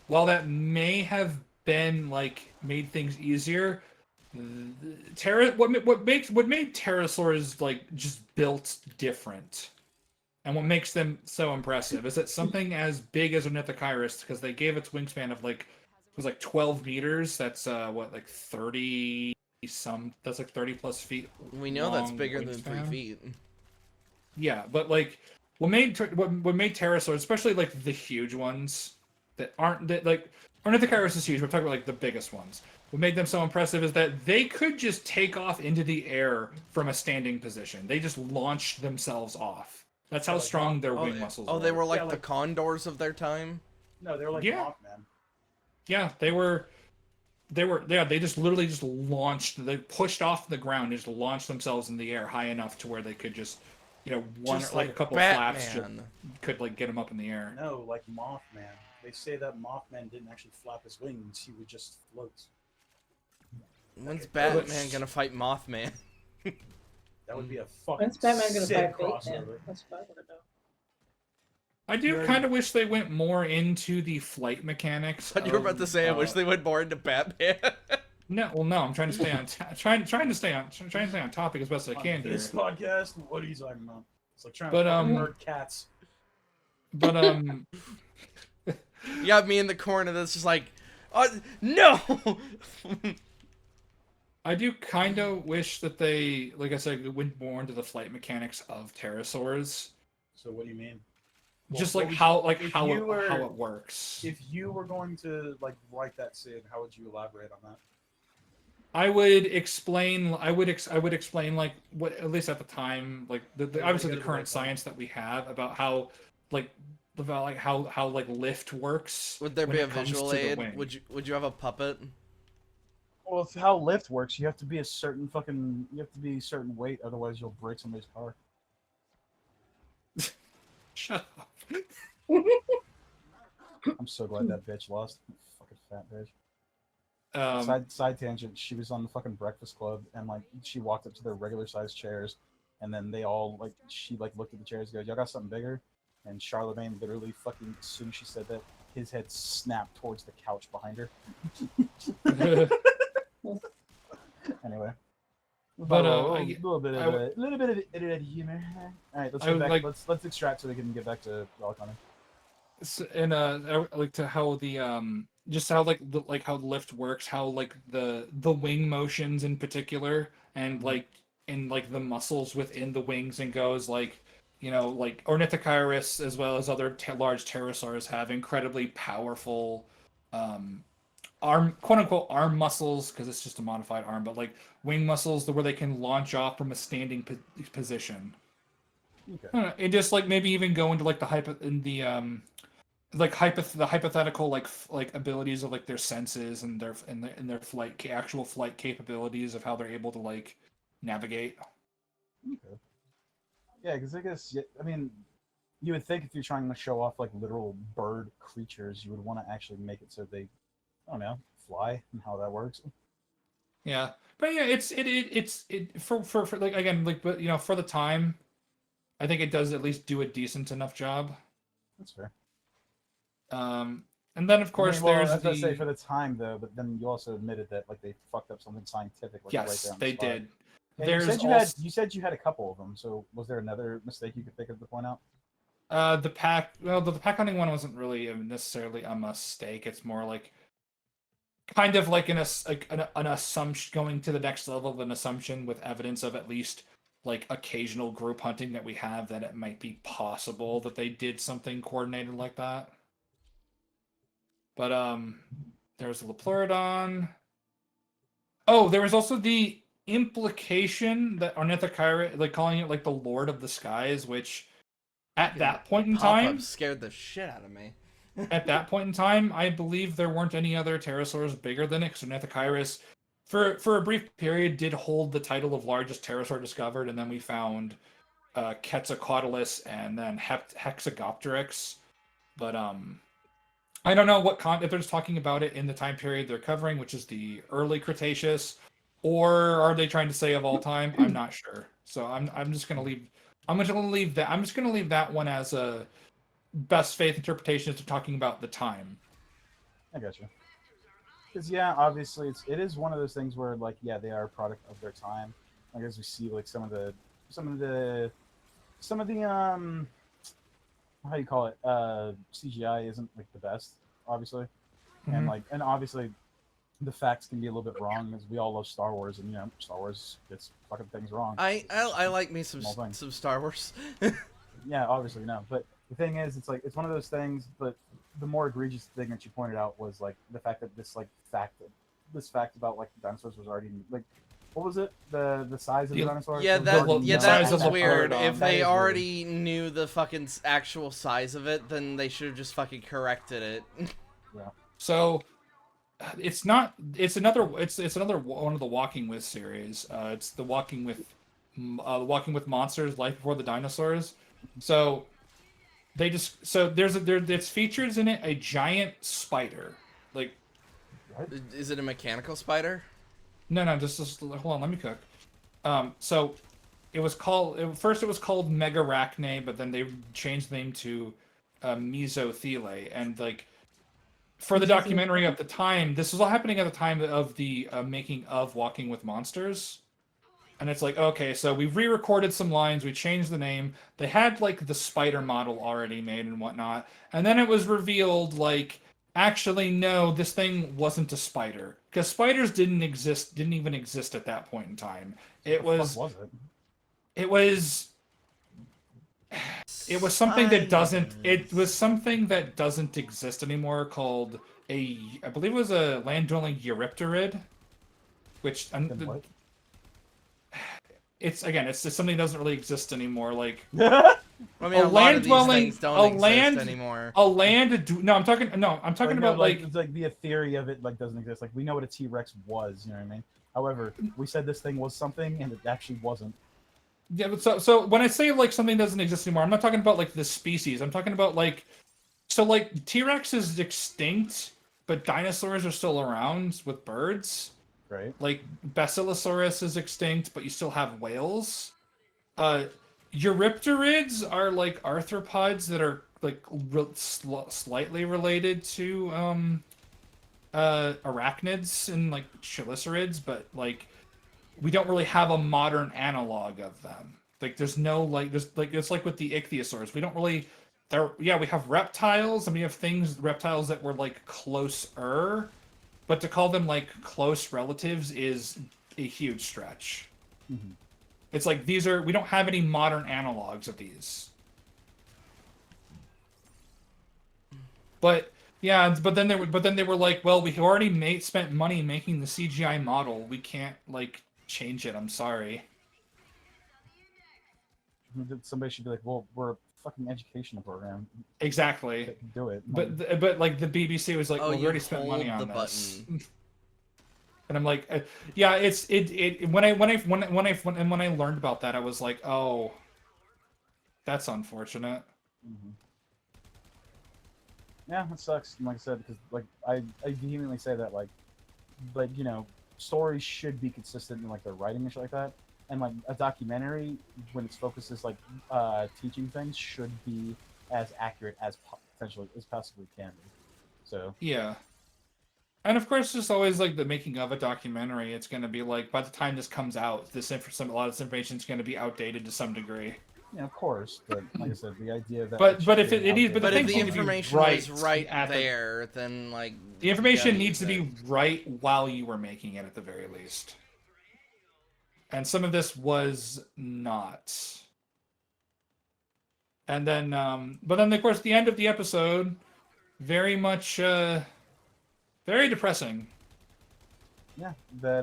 While that may have been like made things easier, what made pterosaurs like just built different, and what makes them so impressive is that something as big as Ornithochirus, because they gave its wingspan of like it was like 12 meters. That's like 30 some. That's like 30 plus feet. We know that's long bigger than 3 wingspan. feet. Yeah, but like what made pterosaurs, especially like the huge ones that aren't that like Ornithochirus is huge. We're talking about like the biggest ones. What made them so impressive is that they could just take off into the air from a standing position. They just launched themselves off. That's how like strong their Oh, wing muscles oh, were. they were like Yeah, the like- condors of their time. No, they're like Yeah. Mothman. Yeah, they just literally just launched, they pushed off the ground and just launched themselves in the air high enough to where they could just, one Just like like a couple of flaps just Batman. could like get them up in the air. No, like Mothman. They say that Mothman didn't actually flap his wings; he would just float. When's Okay. Batman gonna fight Mothman? That would be a fucking When's Batman gonna sick fight Bateman? crossover. That's what I want to know. I do You're- kind of wish they went more into the flight mechanics. You were about to say, I wish uh, they went more into Batman. No, well, no, I'm trying to stay on trying to stay on topic as best I On can here. this podcast, what are you talking about? It's like trying But, to fucking um, herd cats. But You got me in the corner that's just like, no! I do kind of wish that they, like I said, went more into the flight mechanics of pterosaurs. So what do you mean? Just Well, like what how would you- if how you were- how it works. If you were going to like write that Sid, how would you elaborate on that? I would explain. I would explain like what, at least at the time, like Yeah, obviously you the gotta do current it. science that we have about how how like lift works. Would there when be a it comes visual to the aid? wing. Would you have a puppet? Well, if how lift works, you have to be a certain certain weight, otherwise you'll break somebody's car. Shut up. I'm so glad that bitch lost. Fucking fat bitch. Um, Side tangent. She was on the fucking Breakfast Club, and like she walked up to their regular sized chairs, and then they all like she like looked at the chairs, and goes, "Y'all got something bigger?" And Charlemagne literally fucking as soon as she said that, his head snapped towards the couch behind her. Anyway. But, a I- little bit I of w- a little bit of internet humor. All right, let's I go would back. like- Let's extract so we can get back to Rock Hunter. and I like to how the just how like how the lift works, how like the wing motions in particular, and like the muscles within the wings, and goes like like Ornithocheirus as well as other large pterosaurs have incredibly powerful arm, quote unquote, arm muscles, because it's just a modified arm, but like wing muscles where they can launch off from a standing position. Okay. I don't know, and just like maybe even go into like the the hypothetical like abilities of like their senses and their flight actual flight capabilities of how they're able to like navigate. Okay. Yeah, because I guess I mean, you would think if you're trying to show off like literal bird creatures, you would want to actually make it so they, I don't know, fly and how that works. Yeah, but yeah, it's for like again like but for the time, I think it does at least do a decent enough job. That's fair. And then of course I mean, well, there's I was gonna say the for the time though, but then you also admitted that like they fucked up something scientific. Like, right yes there on the they spot. did. And There's you said you had a couple of them. So was there another mistake you could think of to point out? the pack the pack hunting one wasn't really necessarily a mistake. It's more like kind of like an assumption, going to the next level of an assumption with evidence of at least like occasional group hunting that we have, that it might be possible that they did something coordinated like that. But there's the Pleurodon. Oh, there was also the implication that Ornithocheirus, like calling it like the Lord of the Skies, which at that point in Pop-up time, scared the shit out of me. at that point in time, I believe there weren't any other pterosaurs bigger than it. So Ornithocheirus, for a brief period, did hold the title of largest pterosaur discovered, and then we found Quetzalcoatlus and then Hexagopteryx. But I don't know if they're just talking about it in the time period they're covering, which is the early Cretaceous, or are they trying to say of all time? I'm not sure. So I'm just gonna leave. I'm just gonna leave that one as a best faith interpretation if they're talking about the time. I got you. Because yeah, obviously it is one of those things where like yeah, they are a product of their time. Like as we see like some of the how you call it, CGI isn't like the best, obviously. Mhm. And obviously the facts can be a little bit wrong, as we all love Star Wars, and Star Wars gets fucking things wrong. I like me some Small thing. some Star Wars. Yeah, obviously no, but the thing is, it's like it's one of those things. But the more egregious thing that you pointed out was like the fact that this fact about like dinosaurs was already like What was it? The size of the Yeah, dinosaur? Yeah, It was that already the yeah known size that of is the weird. bird, If That they is weird. already knew the fucking actual size of it, then they should have just fucking corrected it. Yeah. So it's not. It's another. It's another one of the Walking With series. It's the Walking with Monsters: Life Before the Dinosaurs. So they just it's features in it a giant spider. Like What? Is it a mechanical spider? no, just hold on. Let me cook. So it was called first it was called Megarachne, but then they changed the name to Mesothele, and like for the documentary at the time, this was all happening at the time of the making of Walking with Monsters. And it's like, okay, so we re-recorded some lines, we changed the name. They had like the spider model already made and whatnot. And then it was revealed like, actually, no, this thing wasn't a spider. Because spiders didn't even exist at that point in time. It What the was fuck was it? it was it was something that doesn't exist anymore called I believe it was a land dwelling Eurypterid, which Then what? it's just something that doesn't really exist anymore. Like I mean, a a lot land of these dwelling, things don't exist anymore. no, I'm talking Like, no, about like it's like the theory of it like doesn't exist. Like we know what a T-Rex was, you know what I mean? However, we said this thing was something and it actually wasn't. yeah, but so when I say like something doesn't exist anymore, I'm not talking about like the species. I'm talking about like like T-Rex is extinct, but dinosaurs are still around with birds. Right? Like Basilosaurus is extinct, but you still have whales. Uh, Eurypterids are like arthropods that are like slightly related to arachnids and like chelicerids, but like we don't really have a modern analog of them. Like there's no like there's like it's like with the ichthyosaurs. We don't really we have reptiles and we have reptiles that were like closer, but to call them like close relatives is a huge stretch. Mm-hmm. It's like we don't have any modern analogs of these. But yeah, but then they were like, well, we already spent money making the CGI model. We can't like change it. I'm sorry. Somebody should be like, well, we're a fucking educational program. Exactly. Do it. But like the BBC was like, Oh, well, we you already spent money hold on the this. button. And I'm like, yeah, when I learned about that, I was like, oh, that's unfortunate. Mm-hmm. Yeah, it sucks. Like I said, because like I vehemently say that like you know, stories should be consistent in like their writing and shit like that. And like a documentary, when its focus is like teaching things, should be as accurate as potentially as possibly can be. So Yeah. And of course, there's always like the making of a documentary. It's going to be like by the time this comes out, a lot of this information is going to be outdated to some degree. yeah, of course. But like I said, the idea that But if it needs, but But the if things the need to be information right was right at there, then like the information you gotta needs to use be it. right while you were making it at the very least. And some of this was not. And then, but then of course, the end of the episode, very much, very depressing. yeah, that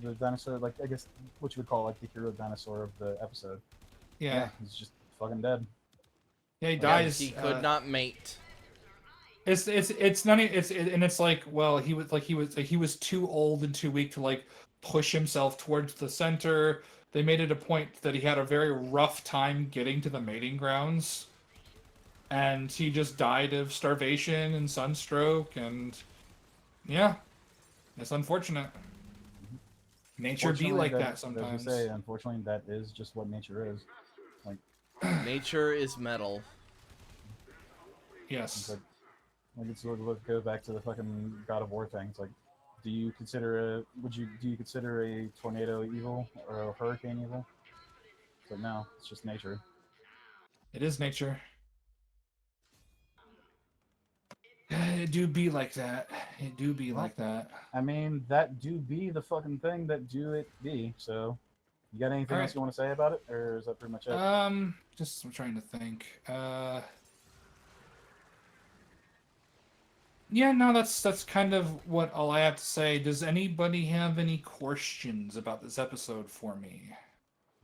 the dinosaur, like I guess what you would call like the hero dinosaur of the episode. Yeah, he's just fucking dead. yeah, he Yeah, dies. he could not mate. It's not. And it's like, well, he was too old and too weak to like push himself towards the center. They made it a point that he had a very rough time getting to the mating grounds, and he just died of starvation and sunstroke. And yeah, it's unfortunate. Nature be like that sometimes. As we say, unfortunately, that is just what nature is. Like Nature is metal. Yes. it's go back to the fucking God of War thing. It's like, do you consider a tornado evil or a hurricane evil? So no, it's just nature. It is nature. It do be like that. It do be like that. I mean, that do be the fucking thing that do it be. So, you got anything else you want to say about it, or is that pretty much it? Just I'm trying to think. Yeah, no, that's kind of what all I have to say. Does anybody have any questions about this episode for me?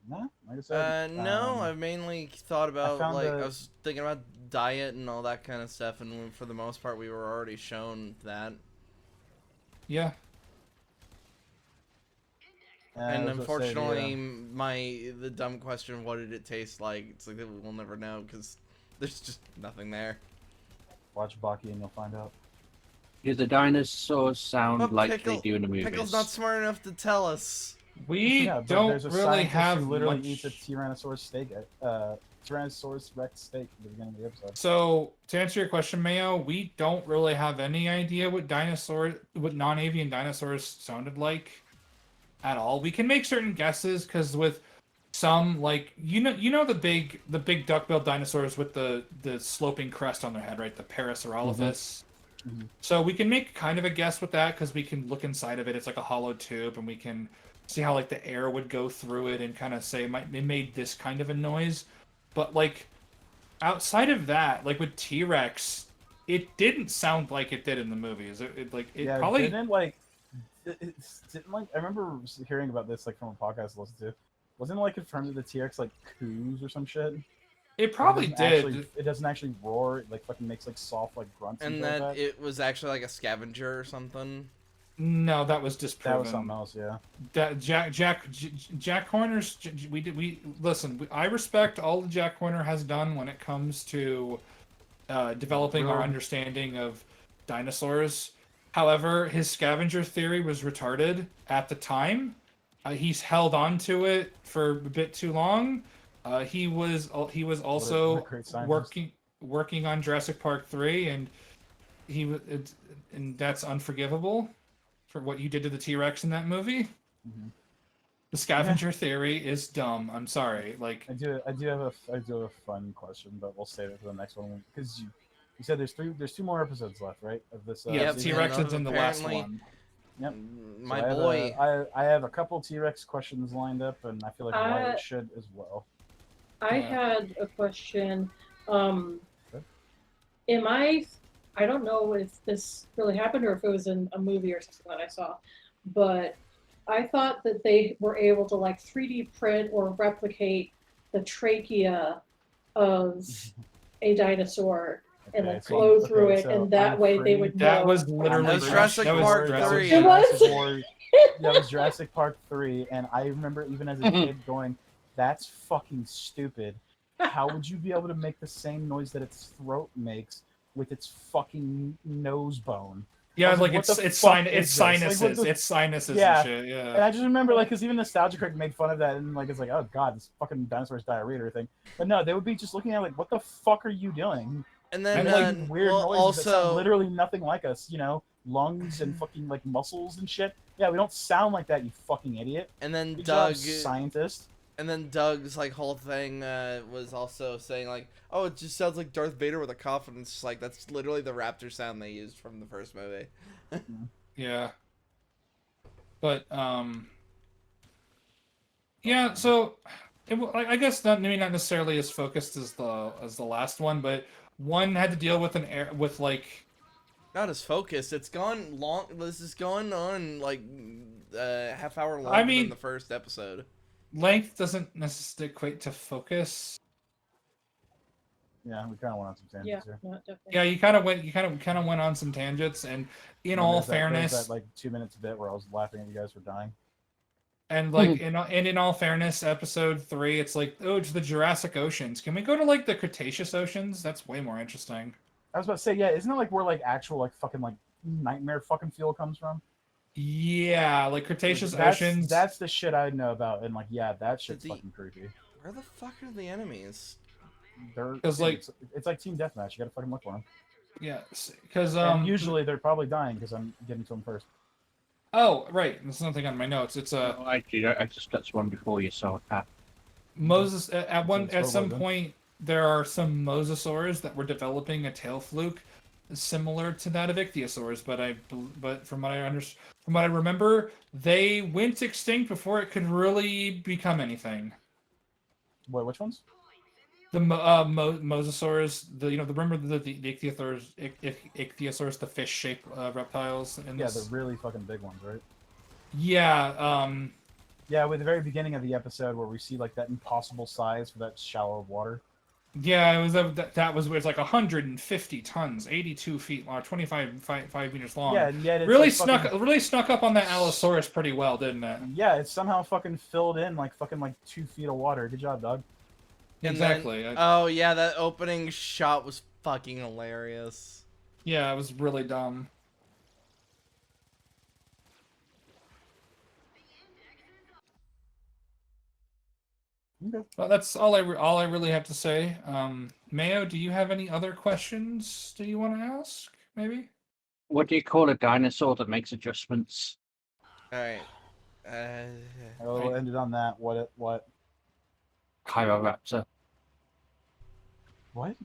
No, like I said. No, I've mainly thought about found like the- I was thinking about diet and all that kind of stuff, and for the most part, we were already shown that. Yeah. And I was about to say, unfortunately, the dumb question, what did it taste like? It's like we'll never know because there's just nothing there. watch Baki and you'll find out. Because the dinosaurs sound But like they do in the movies. Pickle's not smart enough to tell us. We Yeah, but don't there's a really scientist have who literally much... eats a Tyrannosaurus steak, Tyrannosaurus Rex steak at the beginning of the episode. So, to answer your question, Mayo, we don't really have any idea what non-avian dinosaurs sounded like at all. We can make certain guesses because with some, like, you know the big duck-billed dinosaurs with the sloping crest on their head, right? The Parasaurolophus. Mhm. So we can make kind of a guess with that because we can look inside of it. It's like a hollow tube, and we can see how like the air would go through it and kind of say it made this kind of a noise. But like outside of that, like with T-Rex, it didn't sound like it did in the movies. It Yeah, probably didn't like. It didn't like. I remember hearing about this like from a podcast I listened to. Wasn't it like confirmed that the T-Rex like coos or some shit? it probably did. It doesn't actually roar. It like fucking makes like soft like grunts. And shit that like that. it was actually like a scavenger or something. No, that was That disproven. was something else. Yeah. That Jack Horner's we listen. I respect all that Jack Horner has done when it comes to developing our understanding of dinosaurs. However, his scavenger theory was retarded at the time. He's held on to it for a bit too long. He was also what a great scientist. working on Jurassic Park 3, and and that's unforgivable for what you did to the T-Rex in that movie. Mhm. The scavenger theory is dumb. I'm sorry. Like I do have a fun question, but we'll save it for the next one because you said there's two more episodes left, right? Of this. yeah, season? T-Rex is in the last Apparently- one. Yep. My So boy. I have a couple T-Rex questions lined up, and I feel like Wyatt should as well. I Yeah. had a question. Okay. I don't know if this really happened or if it was in a movie or something that I saw, but I thought that they were able to like 3D print or replicate the trachea of a dinosaur and like blow through it, and that way they would know. That was literally That was Jurassic Park 3. It was? That was Jurassic Park 3, and I remember even as a kid going, "That's fucking stupid. How would you be able to make the same noise that its throat makes with its fucking nose bone?" Yeah, I was like what the it's fuck is this? sinuses, Like, what the- it's sinuses Yeah. and shit. And Yeah. I just remember, like, because even Nostalgia Critic made fun of that, and like, it's like, oh god, this fucking dinosaur's diarrhea or thing. But no, they would be just looking at it like, what the fuck are you doing? And then And like weird well, noises that sound also literally nothing like us, you know, lungs and fucking like muscles and shit. Yeah, we don't sound like that, you fucking idiot. and then Good job, Doug scientist. and then Doug's like whole thing was also saying like, oh, it just sounds like Darth Vader with a cough, and it's just like that's literally the raptor sound they used from the first movie. Yeah. But yeah. So I guess maybe not necessarily as focused as the last one, but one had to deal with Not as focused. It's gone long. This is going on like half hour longer I mean- than the first episode. length doesn't necessarily equate to focus. Yeah, we kind of went on some Yeah, tangents here. no, definitely. Yeah, you kind of went on some tangents, and in And all there's fairness, that like 2 minutes bit where I was laughing at you guys for dying. and like in all fairness, episode 3, it's like, oh, it's the Jurassic Oceans. Can we go to like the Cretaceous Oceans? That's way more interesting. I was about to say, yeah, isn't it like where like actual like fucking like nightmare fucking fuel comes from? Yeah, like Cretaceous That's- Oceans. That's the shit I know about, and like, yeah, that shit's the- fucking creepy. Where the fuck are the enemies? They're 'Cause, like- it's like team deathmatch. You gotta fucking look for them. Yeah, because And usually they're probably dying because I'm getting to them first. Oh, right. There's something on my notes. It's Oh, actually, I just got one before you saw that. Moses at some then. point there are some mosasaurs that were developing a tail fluke similar to that of ichthyosaurs, but from what I remember, they went extinct before it could really become anything. Wait, which ones? The mosasaurs, remember the ichthyosaurs, the fish-shaped reptiles in Yeah, this. the really fucking big ones, right? Yeah, Yeah, with the very beginning of the episode where we see like that impossible size for that shallow water. yeah, it was that was like 150 tons, 82 feet long, 5 meters long. Yeah, and yet it's really like fucking, really snuck up on that Allosaurus pretty well, didn't it? yeah, it's somehow fucking filled in like fucking like 2 feet of water. Good job, dog. And Exactly. Then, oh yeah, that opening shot was fucking hilarious. Yeah, it was really dumb. Okay. Well, that's all I really have to say. Mayo, do you have any other questions that you want to ask? Maybe. What do you call a dinosaur that makes adjustments? All right. We'll end it on that. What? Chiroptera. What?